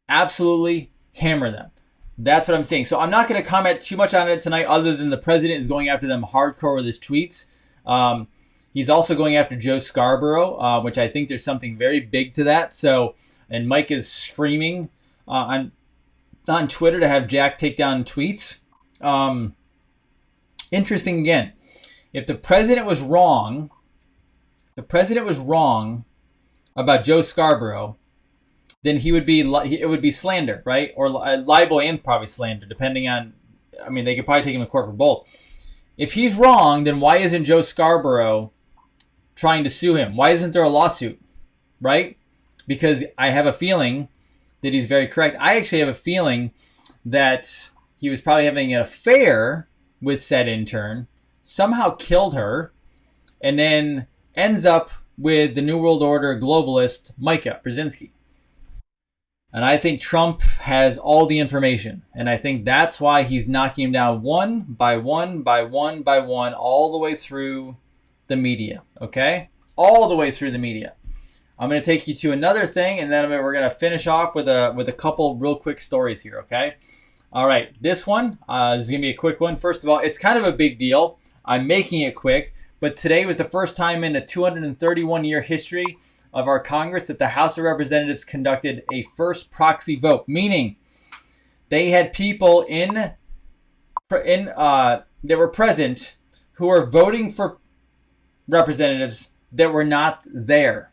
Absolutely hammer them. That's what I'm saying. So I'm not going to comment too much on it tonight, other than the president is going after them hardcore with his tweets. He's also going after Joe Scarborough, which I think there's something very big to that. So, and Mike is screaming on Twitter to have Jack take down tweets. Interesting again. If the president was wrong about Joe Scarborough, then it would be slander, right? Or libel and probably slander, depending on, I mean, they could probably take him to court for both. If he's wrong, then why isn't Joe Scarborough trying to sue him? Why isn't there a lawsuit, right? Because I have a feeling that he's very correct. I actually have a feeling that he was probably having an affair with said intern, somehow killed her, and then ends up with the New World Order globalist Micah Brzezinski. And I think Trump has all the information. And I think that's why he's knocking him down one by one by one by one, all the way through the media. Okay? All the way through the media. I'm going to take you to another thing, and then we're going to finish off with a couple real quick stories here, okay? All right. This one is going to be a quick one. First of all, it's kind of a big deal. I'm making it quick. But today was the first time in the 231-year history of our Congress that the House of Representatives conducted a first proxy vote, meaning they had people that were present who were voting for representatives that were not there.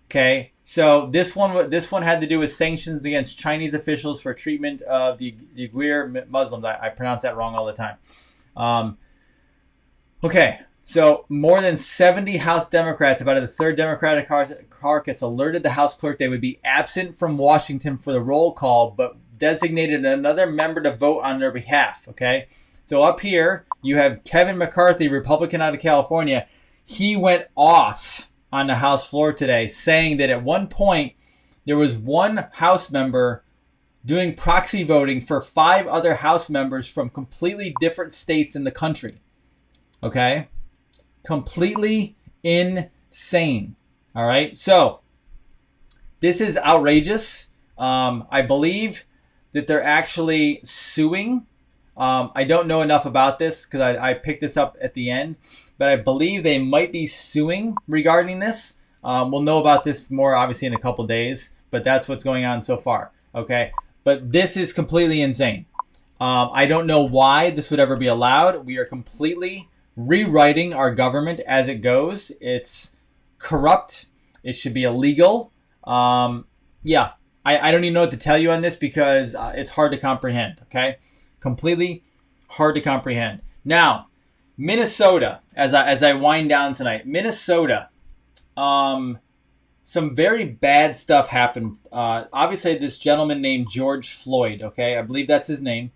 Okay, so this one had to do with sanctions against Chinese officials for treatment of the Uyghur Muslims. I pronounce that wrong all the time. Okay. So more than 70 House Democrats, about the third Democratic caucus, alerted the House clerk they would be absent from Washington for the roll call, but designated another member to vote on their behalf. Okay, so up here you have Kevin McCarthy, Republican out of California. He went off on the House floor today, saying that at one point there was one House member doing proxy voting for 5 other House members from completely different states in the country. Okay? Completely insane. All right. So this is outrageous. I believe that they're actually suing. I don't know enough about this because I picked this up at the end, but I believe they might be suing regarding this. We'll know about this more obviously in a couple days, but that's what's going on so far. Okay. But this is completely insane. I don't know why this would ever be allowed. We are completely rewriting our government as it goes. It's corrupt. It should be illegal. Yeah, I don't even know what to tell you on this because it's hard to comprehend, okay? Completely hard to comprehend. Now, Minnesota, as I wind down tonight, Minnesota, some very bad stuff happened. Obviously, this gentleman named George Floyd, okay, I believe that's his name,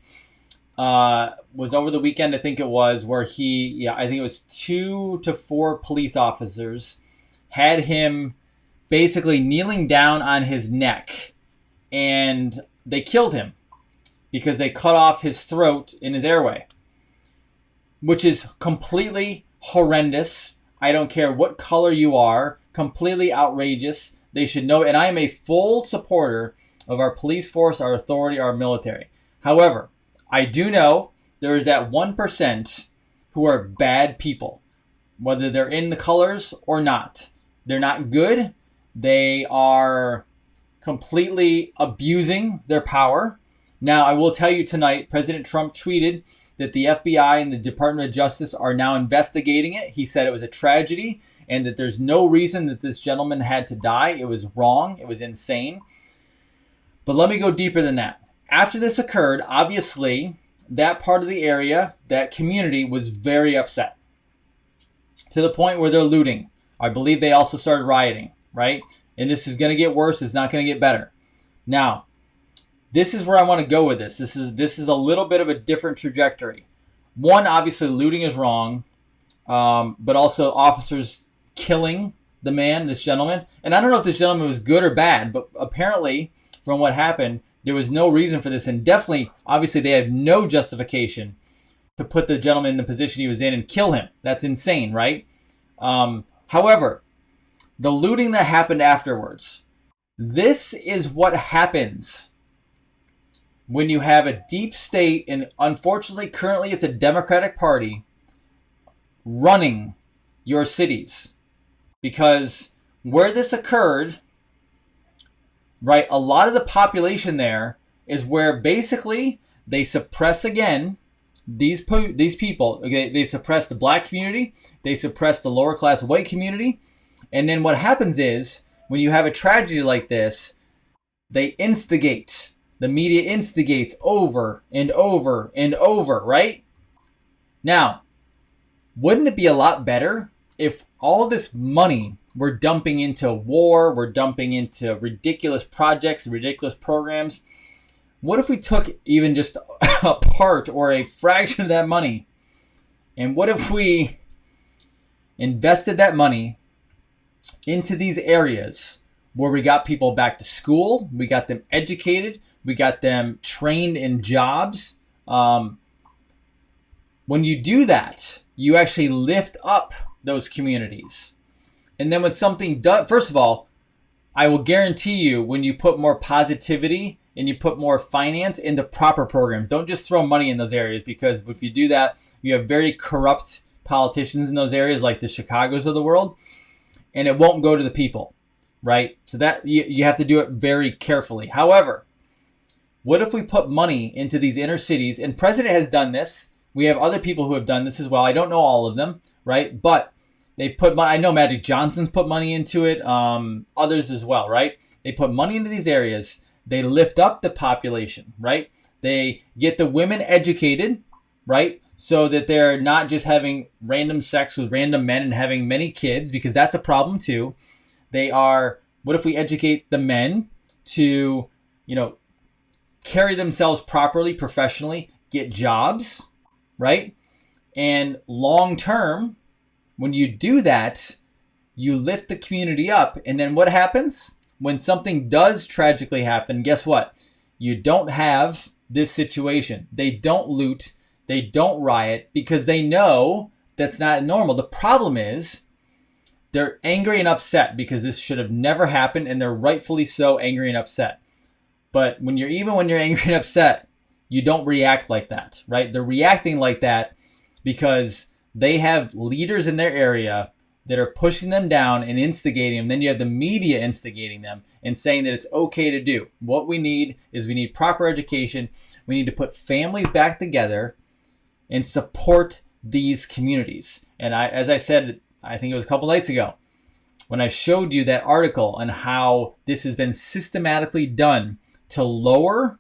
was over the weekend, I think it was, where I think it was 2 to 4 police officers had him basically kneeling down on his neck, and they killed him because they cut off his throat in his airway, which is completely horrendous. I don't care what color you are, completely outrageous. They should know, and I am a full supporter of our police force, our authority, our military. However, I do know there is that 1% who are bad people, whether they're in the colors or not. They're not good. They are completely abusing their power. Now, I will tell you tonight, President Trump tweeted that the FBI and the Department of Justice are now investigating it. He said it was a tragedy and that there's no reason that this gentleman had to die. It was wrong. It was insane. But let me go deeper than that. After this occurred, obviously, that part of the area, that community was very upset to the point where they're looting. I believe they also started rioting, right? And this is going to get worse. It's not going to get better. Now, this is where I want to go with this. This is a little bit of a different trajectory. One, obviously, looting is wrong, but also officers killing the man, this gentleman. And I don't know if this gentleman was good or bad, but apparently, from what happened, there was no reason for this. And definitely, obviously, they have no justification to put the gentleman in the position he was in and kill him. That's insane, right? However, the looting that happened afterwards, this is what happens when you have a deep state, and unfortunately, currently it's a Democratic Party running your cities. Because where this occurred, right, a lot of the population there is where basically they suppress again these people. Okay, they suppress the black community, they suppress the lower class white community, and then what happens is when you have a tragedy like this, they instigate. The media instigates over and over and over, right? Now, wouldn't it be a lot better if all this money we're dumping into war, we're dumping into ridiculous projects, ridiculous programs? What if we took even just a part or a fraction of that money? And what if we invested that money into these areas where we got people back to school, we got them educated, we got them trained in jobs? When you do that, you actually lift up those communities. And then when something does, first of all, I will guarantee you when you put more positivity and you put more finance into proper programs, don't just throw money in those areas, because if you do that, you have very corrupt politicians in those areas like the Chicagos of the world, and it won't go to the people, right? So that you have to do it very carefully. However, what if we put money into these inner cities? And President has done this. We have other people who have done this as well. I don't know all of them, right? But they put money. I know Magic Johnson's put money into it. Others as well, right? They put money into these areas. They lift up the population, right? They get the women educated, right? So that they're not just having random sex with random men and having many kids, because that's a problem too. What if we educate the men to, carry themselves properly, professionally, get jobs, right? And long term, when you do that, you lift the community up. And then what happens? When something does tragically happen, guess what? You don't have this situation. They don't loot. They don't riot because they know that's not normal. The problem is they're angry and upset because this should have never happened, and they're rightfully so angry and upset. But when you're angry and upset, you don't react like that, right? They're reacting like that because they have leaders in their area that are pushing them down and instigating them. Then you have the media instigating them and saying that it's okay to do. What we need is we need proper education. We need to put families back together and support these communities. And as I said, I think it was a couple nights ago, when I showed you that article on how this has been systematically done to lower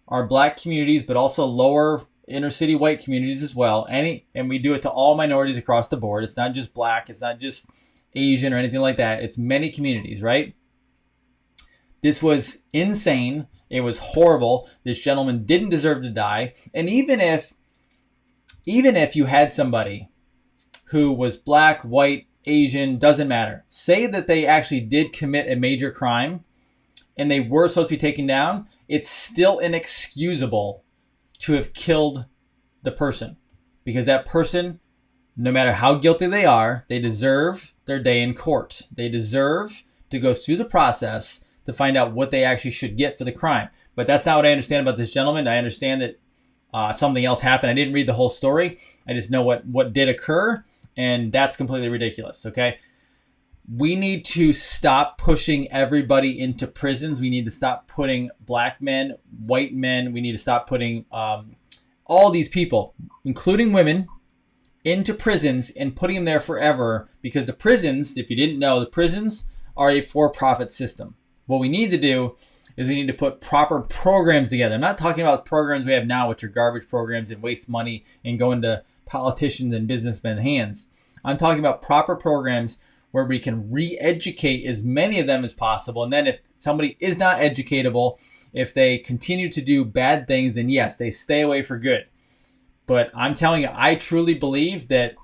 our black communities, but also lower inner city white communities as well. And we do it to all minorities across the board. It's not just black. It's not just Asian or anything like that. It's many communities, right? This was insane. It was horrible. This gentleman didn't deserve to die. And even if you had somebody who was black, white, Asian, doesn't matter. Say that they actually did commit a major crime and they were supposed to be taken down, it's still inexcusable to have killed the person, because that person, no matter how guilty they are, they deserve their day in court. They deserve to go through the process to find out what they actually should get for the crime. But that's not what I understand about this gentleman. I understand that something else happened. I didn't read the whole story. I just know what did occur, and that's completely ridiculous, okay? We need to stop pushing everybody into prisons. We need to stop putting black men, white men. We need to stop putting all these people, including women, into prisons and putting them there forever, because the prisons, if you didn't know, the prisons are a for-profit system. What we need to do is we need to put proper programs together. I'm not talking about programs we have now, which are garbage programs and waste money and go into politicians and businessmen's hands. I'm talking about proper programs where we can re-educate as many of them as possible. And then if somebody is not educatable, if they continue to do bad things, then yes, they stay away for good. But I'm telling you, I truly believe that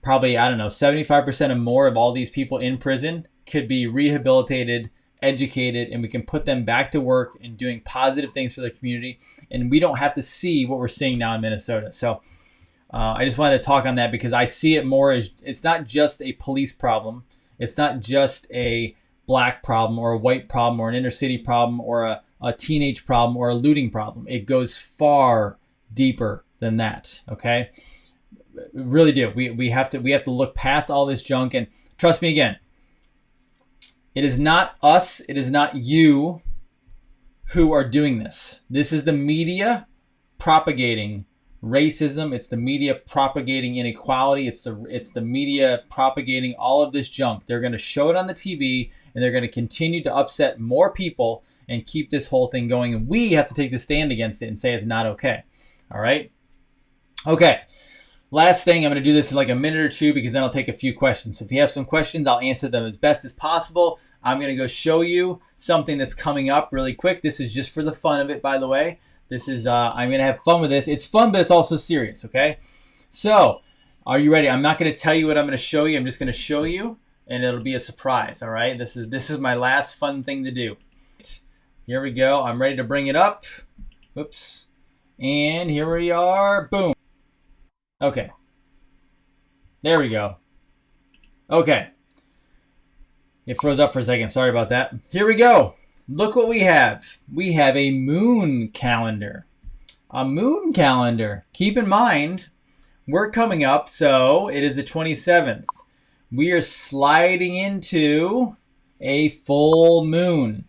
probably, 75% or more of all these people in prison could be rehabilitated, educated, and we can put them back to work and doing positive things for the community. And we don't have to see what we're seeing now in Minnesota. So I just wanted to talk on that, because I see it more as it's not just a police problem. It's not just a black problem or a white problem or an inner city problem or a teenage problem or a looting problem. It goes far deeper than that, okay? We really do. We have to look past all this junk, and trust me again, it is not us, it is not you who are doing this. This is the media propagating racism. It's the media propagating inequality. It's the media propagating all of this junk. They're going to show it on the TV, and they're going to continue to upset more people and keep this whole thing going. And we have to take the stand against it and say it's not okay. All right? Okay. Last thing, I'm going to do this in like a minute or two, because then I'll take a few questions. So if you have some questions, I'll answer them as best as possible. I'm going to go show you something that's coming up really quick. This is just for the fun of it, by the way. This is, I'm going to have fun with this. It's fun, but it's also serious, okay? So, are you ready? I'm not going to tell you what I'm going to show you. I'm just going to show you, and it'll be a surprise, all right? This is my last fun thing to do. Here we go. I'm ready to bring it up. Oops. And here we are. Boom. Okay. There we go. Okay. It froze up for a second. Sorry about that. Here we go. Look what we have. We have a moon calendar. A moon calendar. Keep in mind, we're coming up, so it is the 27th. We are sliding into a full moon.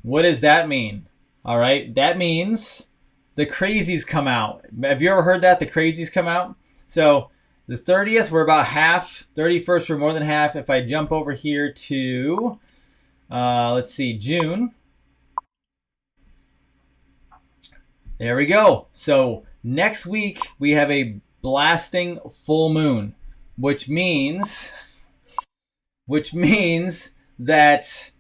What does that mean? All right, that means the crazies come out. Have you ever heard that? The crazies come out? So the 30th, we're about half. 31st, we're more than half. If I jump over here to... let's see, June. There we go. So next week we have a blasting full moon, which means that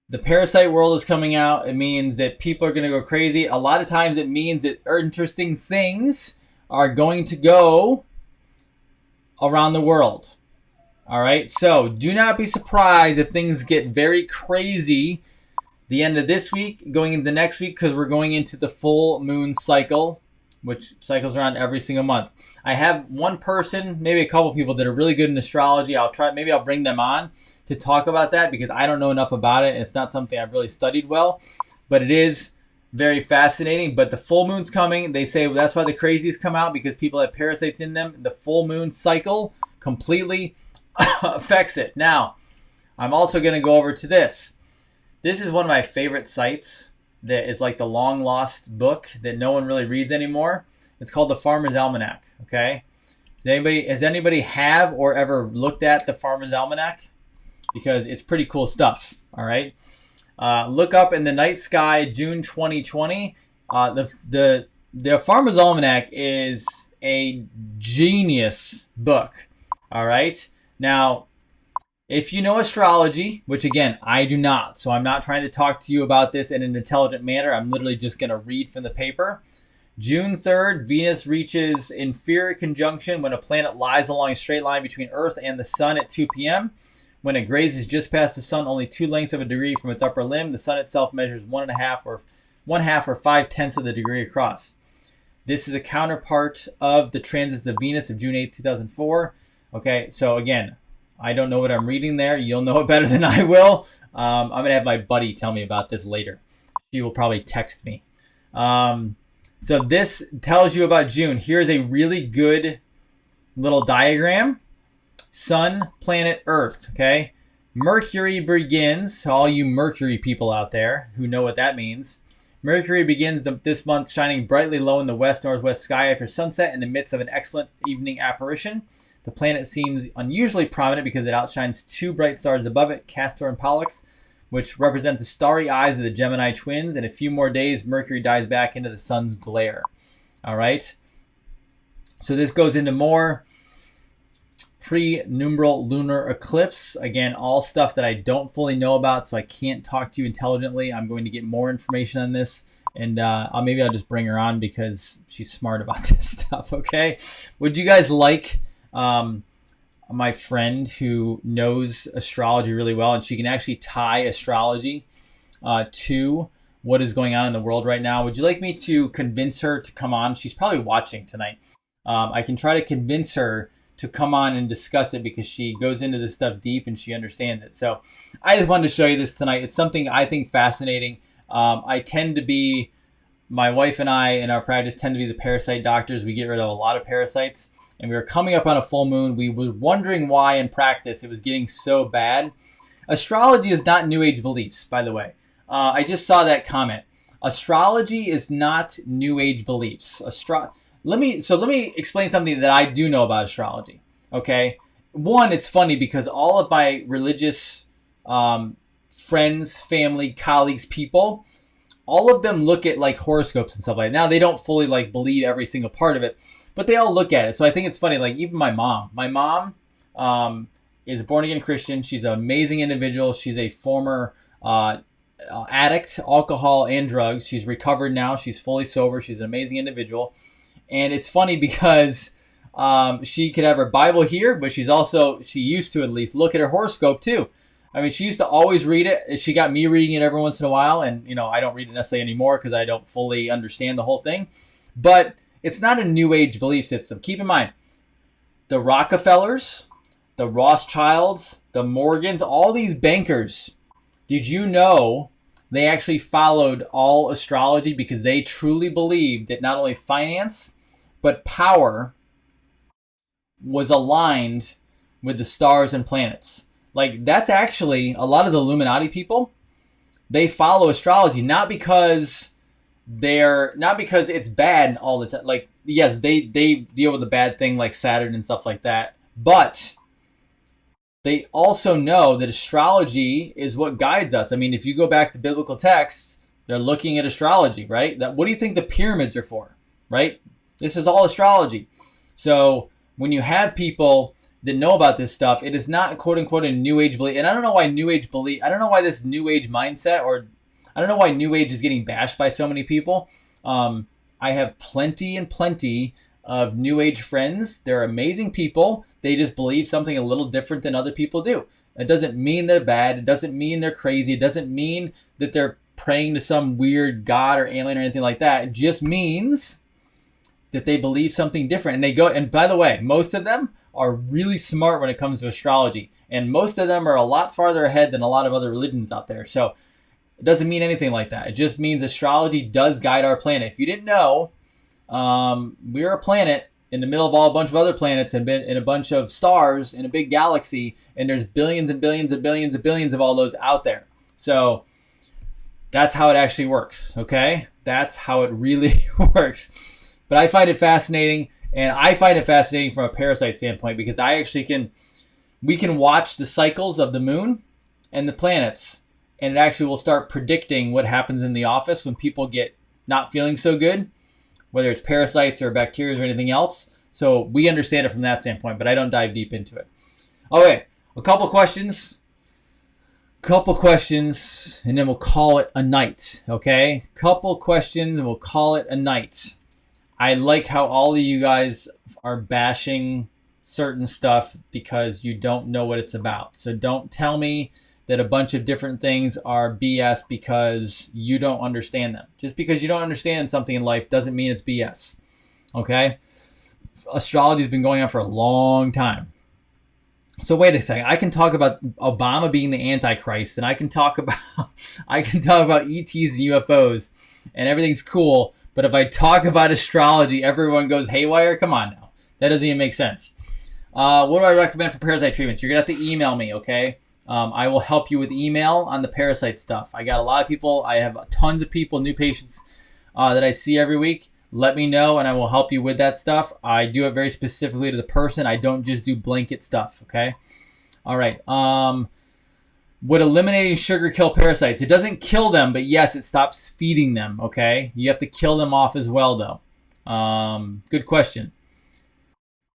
the parasite world is coming out. It means that people are going to go crazy. A lot of times it means that interesting things are going to go around the world. All right, so do not be surprised if things get very crazy the end of this week, going into next week, because we're going into the full moon cycle, which cycles around every single month. I have one person, maybe a couple people that are really good in astrology. Maybe I'll bring them on to talk about that, because I don't know enough about it. And it's not something I've really studied well, but it is very fascinating. But the full moon's coming. They say that's why the crazies come out, because people have parasites in them. The full moon cycle completely affects it. Now, I'm also going to go over to this. This is one of my favorite sites that is like the long lost book that no one really reads anymore. It's called the Farmer's Almanac. Okay. Has anybody have or ever looked at the Farmer's Almanac? Because it's pretty cool stuff. All right. Look up in the night sky, June 2020. The Farmer's Almanac is a genius book. All right. Now, if you know astrology, which again, I do not, so I'm not trying to talk to you about this in an intelligent manner. I'm literally just going to read from the paper. June 3rd, Venus reaches inferior conjunction when a planet lies along a straight line between Earth and the Sun at 2 p.m. When it grazes just past the Sun, only 2/10 of a degree from its upper limb, the Sun itself measures 1.5 or 5/10 of the degree across. This is a counterpart of the transits of Venus of June 8, 2004. Okay, so again, I don't know what I'm reading there. You'll know it better than I will. I'm going to have my buddy tell me about this later. She will probably text me. So this tells you about June. Here's a really good little diagram. Sun, planet, Earth, okay? Mercury begins, all you Mercury people out there who know what that means. Mercury begins this month shining brightly low in the west-northwest sky after sunset in the midst of an excellent evening apparition. The planet seems unusually prominent because it outshines two bright stars above it, Castor and Pollux, which represent the starry eyes of the Gemini twins. In a few more days, Mercury dies back into the sun's glare. All right. So this goes into more pre-numeral lunar eclipse. Again, all stuff that I don't fully know about, so I can't talk to you intelligently. I'm going to get more information on this, and maybe I'll just bring her on because she's smart about this stuff, okay? Would you guys like my friend who knows astrology really well, and she can actually tie astrology to what is going on in the world right now? Would you like me to convince her to come on? She's probably watching tonight. I can try to convince her to come on and discuss it because she goes into this stuff deep and she understands it. So I just wanted to show you this tonight. It's something I think fascinating. My wife and I in our practice tend to be the parasite doctors. We get rid of a lot of parasites, and we were coming up on a full moon. We were wondering why in practice it was getting so bad. Astrology is not New Age beliefs, by the way. I just saw that comment. Astrology is not New Age beliefs. Let me explain something that I do know about astrology. Okay, one, it's funny because all of my religious friends, family, colleagues, people, all of them look at like horoscopes and stuff like that. Now they don't fully like believe every single part of it, but they all look at it. So I think it's funny. Like even my mom is a born again Christian. She's an amazing individual. She's a former addict, alcohol and drugs. She's recovered now. She's fully sober. She's an amazing individual. And it's funny because she could have her Bible here, but she used to at least look at her horoscope too. I mean, she used to always read it. She got me reading it every once in a while. And, I don't read it necessarily anymore because I don't fully understand the whole thing. But it's not a New Age belief system. Keep in mind, the Rockefellers, the Rothschilds, the Morgans, all these bankers, did you know they actually followed all astrology because they truly believed that not only finance, but power was aligned with the stars and planets. Like that's actually a lot of the Illuminati people. They follow astrology not because it's bad all the time. Like yes, they deal with a bad thing like Saturn and stuff like that, but they also know that astrology is what guides us. I mean, if you go back to biblical texts, they're looking at astrology, right? What do you think the pyramids are for, right? This is all astrology. So when you have people that know about this stuff, it is not quote unquote a New Age belief. And I don't know why I don't know why this New Age mindset, or I don't know why New Age is getting bashed by so many people. I have plenty of New Age friends. They're amazing people. They just believe something a little different than other people do. It doesn't mean they're bad. It doesn't mean they're crazy. It doesn't mean that they're praying to some weird god or alien or anything like that. It just means that they believe something different. And by the way, most of them are really smart when it comes to astrology. And most of them are a lot farther ahead than a lot of other religions out there. So it doesn't mean anything like that. It just means astrology does guide our planet. If you didn't know, we're a planet. in the middle of a bunch of other planets and been in a bunch of stars in a big galaxy, and there's billions and billions and billions and billions of all those out there. So that's how it actually works, okay? That's how it really works. But I find it fascinating, and I find it fascinating from a parasite standpoint because we can watch the cycles of the moon and the planets, and it actually will start predicting what happens in the office when people get not feeling so good, whether it's parasites or bacteria or anything else. So we understand it from that standpoint, but I don't dive deep into it. Okay, a couple questions, and then we'll call it a night, okay? Couple questions, and we'll call it a night. I like how all of you guys are bashing certain stuff because you don't know what it's about. So don't tell me that a bunch of different things are BS because you don't understand them. Just because you don't understand something in life doesn't mean it's BS, okay? Astrology has been going on for a long time. So wait a second. I can talk about Obama being the Antichrist, and I can talk about ETs and UFOs, and everything's cool. But if I talk about astrology, everyone goes haywire. Come on now, that doesn't even make sense. What do I recommend for parasite treatments? You're gonna have to email me, okay? I will help you with email on the parasite stuff. I got a lot of people. I have tons of people, new patients that I see every week. Let me know, and I will help you with that stuff. I do it very specifically to the person. I don't just do blanket stuff, okay? All right. Would eliminating sugar kill parasites? It doesn't kill them, but yes, it stops feeding them, okay? You have to kill them off as well, though. Good question.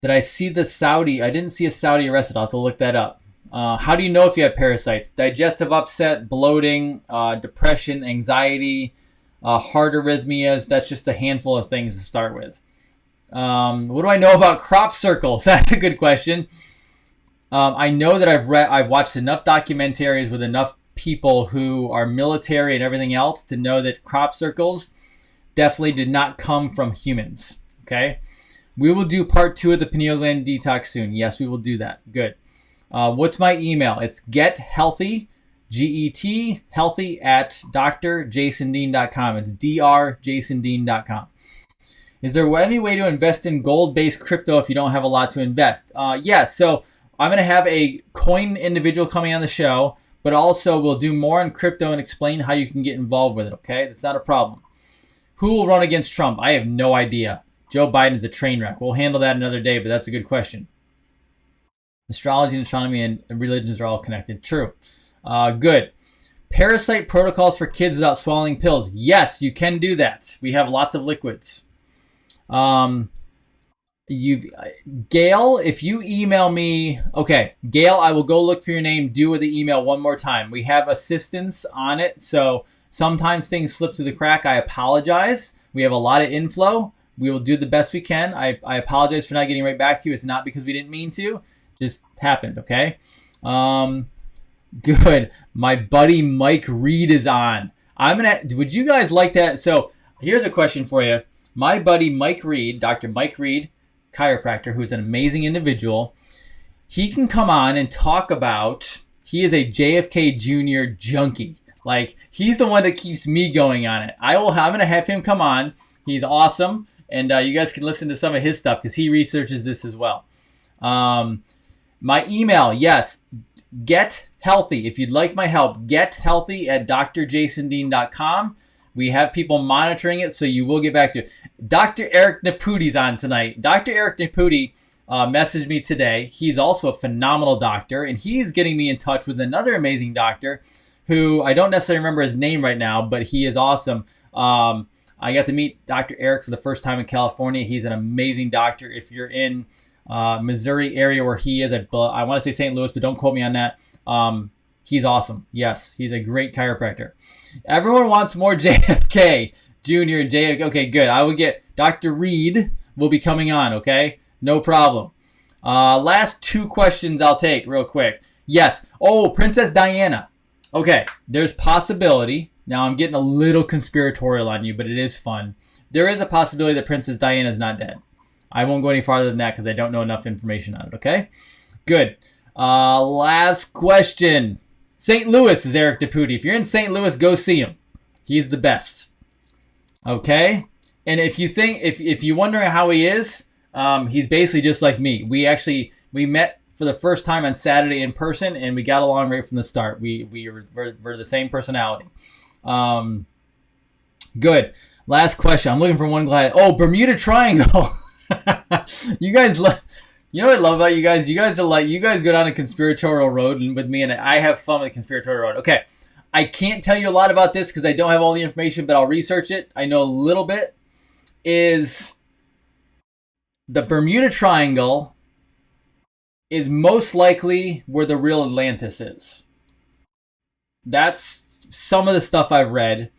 Did I see the Saudi? I didn't see a Saudi arrested. I'll have to look that up. How do you know if you have parasites? Digestive upset, bloating, depression, anxiety, heart arrhythmias. That's just a handful of things to start with. What do I know about crop circles? That's a good question. I know that I've watched enough documentaries with enough people who are military and everything else to know that crop circles definitely did not come from humans. Okay, we will do part 2 of the pineal gland detox soon. Yes, we will do that. Good. What's my email? It's gethealthy, G-E-T, healthy at drjasondean.com. It's drjasondean.com. Is there any way to invest in gold-based crypto if you don't have a lot to invest? Yes. So I'm going to have a coin individual coming on the show, but also we'll do more on crypto and explain how you can get involved with it, okay? That's not a problem. Who will run against Trump? I have no idea. Joe Biden's a train wreck. We'll handle that another day, but that's a good question. Astrology and astronomy and religions are all connected. True. Good. Parasite protocols for kids without swallowing pills. Yes, you can do that. We have lots of liquids. Gail, if you email me, okay, Gail, I will go look for your name. Do the email one more time. We have assistance on it, so sometimes things slip through the crack. I apologize. We have a lot of inflow. We will do the best we can. I apologize for not getting right back to you. It's not because we didn't mean to. Just happened, okay? Good. My buddy Mike Reed is on. Would you guys like that? So here's a question for you. My buddy Mike Reed, Dr. Mike Reed, chiropractor, who's an amazing individual, he can come on and talk about, he is a JFK Jr. junkie. Like, he's the one that keeps me going on it. I'm going to have him come on. He's awesome. And you guys can listen to some of his stuff because he researches this as well. My email, yes, Get Healthy. If you'd like my help, gethealthy at drjasondean.com. We have people monitoring it, so you will get back to it. Dr. Eric Naputi's on tonight. Dr. Eric Naputi messaged me today. He's also a phenomenal doctor, and he's getting me in touch with another amazing doctor who I don't necessarily remember his name right now, but he is awesome. I got to meet Dr. Eric for the first time in California. He's an amazing doctor. If you're in Missouri area where he is, I want to say St. Louis, but don't quote me on that. He's awesome. Yes, he's a great chiropractor. Everyone wants more JFK Jr. and JFK. Okay, good. I will get Dr. Reed will be coming on, okay? No problem. Last 2 questions I'll take real quick. Yes. Oh, Princess Diana. Okay, there's possibility. Now I'm getting a little conspiratorial on you, but it is fun. There is a possibility that Princess Diana is not dead. I won't go any farther than that because I don't know enough information on it, okay? Good. Last question. St. Louis is Eric Naputi. If you're in St. Louis, go see him. He's the best. Okay? And if you think, if you're wondering how he is, He's basically just like me. We met for the first time on Saturday in person, and we got along right from the start. We're the same personality. Good. Last question. I'm looking for one glad. Oh, Bermuda Triangle. You guys, you know what I love about you guys? You guys go down a conspiratorial road with me, and I have fun with the conspiratorial road. Okay. I can't tell you a lot about this because I don't have all the information, but I'll research it. I know a little bit. Is the Bermuda Triangle is most likely where the real Atlantis is. That's some of the stuff I've read.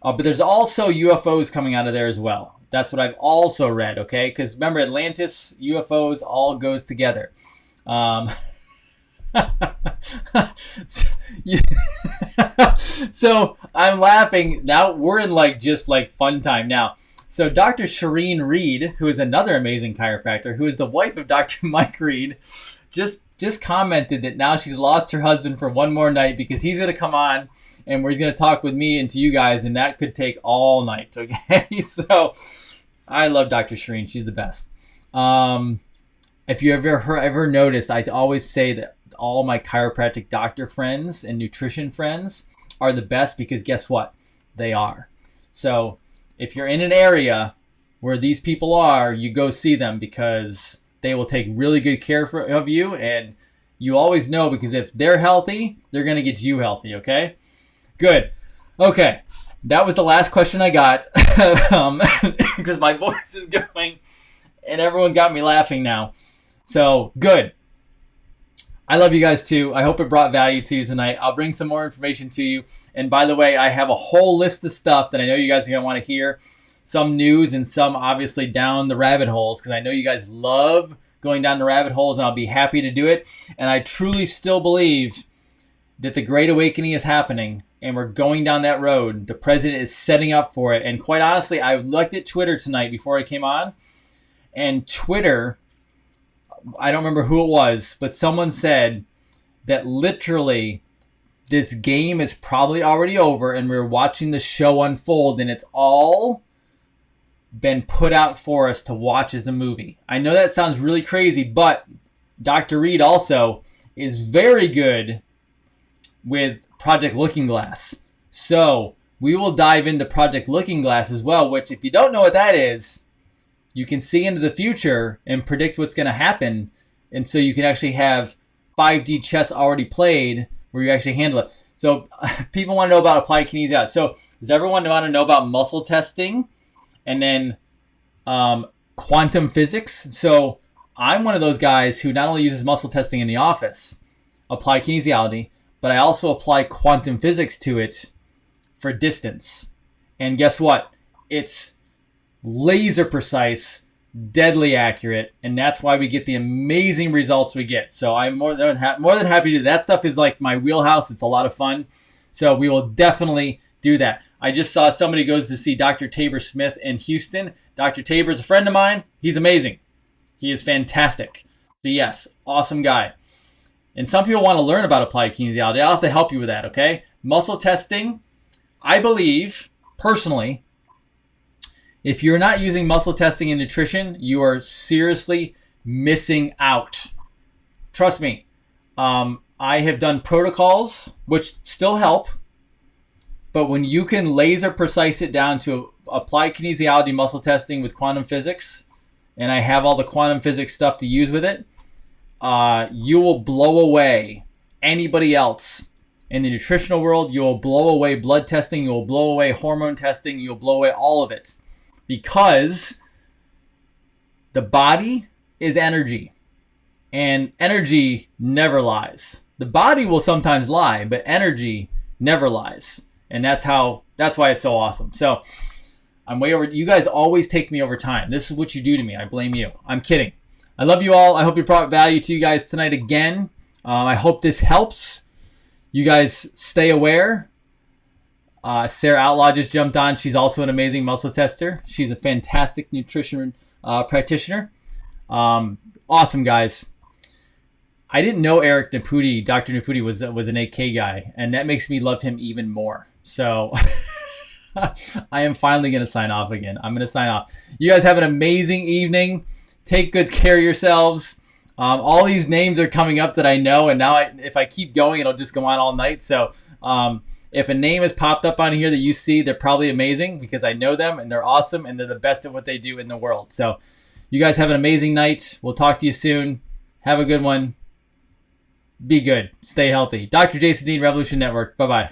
But there's also UFOs coming out of there as well. That's what I've also read, okay? Because remember, Atlantis, UFOs, all goes together. So I'm laughing. Now we're in just fun time now. So Dr. Shireen Reed, who is another amazing chiropractor, who is the wife of Dr. Mike Reed, just commented that now she's lost her husband for one more night because he's going to come on and he's going to talk with me and to you guys, and that could take all night, okay? So I love Dr. Shireen. She's the best. If you ever noticed, I always say that all my chiropractic doctor friends and nutrition friends are the best because guess what? They are. So if you're in an area where these people are, you go see them because they will take really good care of you, and you always know because if they're healthy, they're going to get you healthy, okay? Good. Okay. That was the last question I got because my voice is going and everyone's got me laughing now. So, good. I love you guys too. I hope it brought value to you tonight. I'll bring some more information to you. And by the way, I have a whole list of stuff that I know you guys are going to want to hear. Some news and some obviously down the rabbit holes because I know you guys love going down the rabbit holes, and I'll be happy to do it. And I truly still believe that the Great Awakening is happening and we're going down that road. The president is setting up for it. And quite honestly, I looked at Twitter tonight before I came on, and Twitter, I don't remember who it was, but someone said that literally this game is probably already over and we're watching the show unfold and it's all been put out for us to watch as a movie. I know that sounds really crazy, but Dr. Reed also is very good with Project Looking Glass. So we will dive into Project Looking Glass as well, which if you don't know what that is, you can see into the future and predict what's going to happen. And so you can actually have 5D chess already played where you actually handle it. So people want to know about applied kinesiology. So does everyone want to know about muscle testing and then quantum physics? So I'm one of those guys who not only uses muscle testing in the office, applied kinesiology, but I also apply quantum physics to it for distance. And guess what? It's laser precise, deadly accurate, and that's why we get the amazing results we get. So I'm more than happy to do that. Stuff is like my wheelhouse. It's a lot of fun. So we will definitely do that. I just saw somebody goes to see Dr. Tabor Smith in Houston. Dr. Tabor is a friend of mine. He's amazing. He is fantastic. So yes, awesome guy. And some people want to learn about applied kinesiology. I'll have to help you with that, okay? Muscle testing, I believe, personally, if you're not using muscle testing in nutrition, you are seriously missing out. Trust me. I have done protocols, which still help. But when you can laser precise it down to applied kinesiology muscle testing with quantum physics, and I have all the quantum physics stuff to use with it, you will blow away anybody else in the nutritional world. You will blow away blood testing. You will blow away hormone testing. You'll blow away all of it. Because the body is energy, and energy never lies. The body will sometimes lie, but energy never lies, and that's why it's so awesome. So I'm way over. You guys always take me over time. This is what you do to me. I blame you. I'm kidding. I love you all. I hope you brought value to you guys tonight again. I hope this helps. You guys stay aware. Sarah Outlaw just jumped on. She's also an amazing muscle tester. She's a fantastic nutrition practitioner. Awesome, guys. I didn't know Eric Naputi, Dr. Naputi, was an AK guy, and that makes me love him even more. So I am finally going to sign off again. I'm going to sign off. You guys have an amazing evening. Take good care of yourselves. All these names are coming up that I know, and now if I keep going, it'll just go on all night. So if a name has popped up on here that you see, they're probably amazing because I know them, and they're awesome, and they're the best at what they do in the world. So you guys have an amazing night. We'll talk to you soon. Have a good one. Be good. Stay healthy. Dr. Jason Dean, Revolution Network. Bye-bye.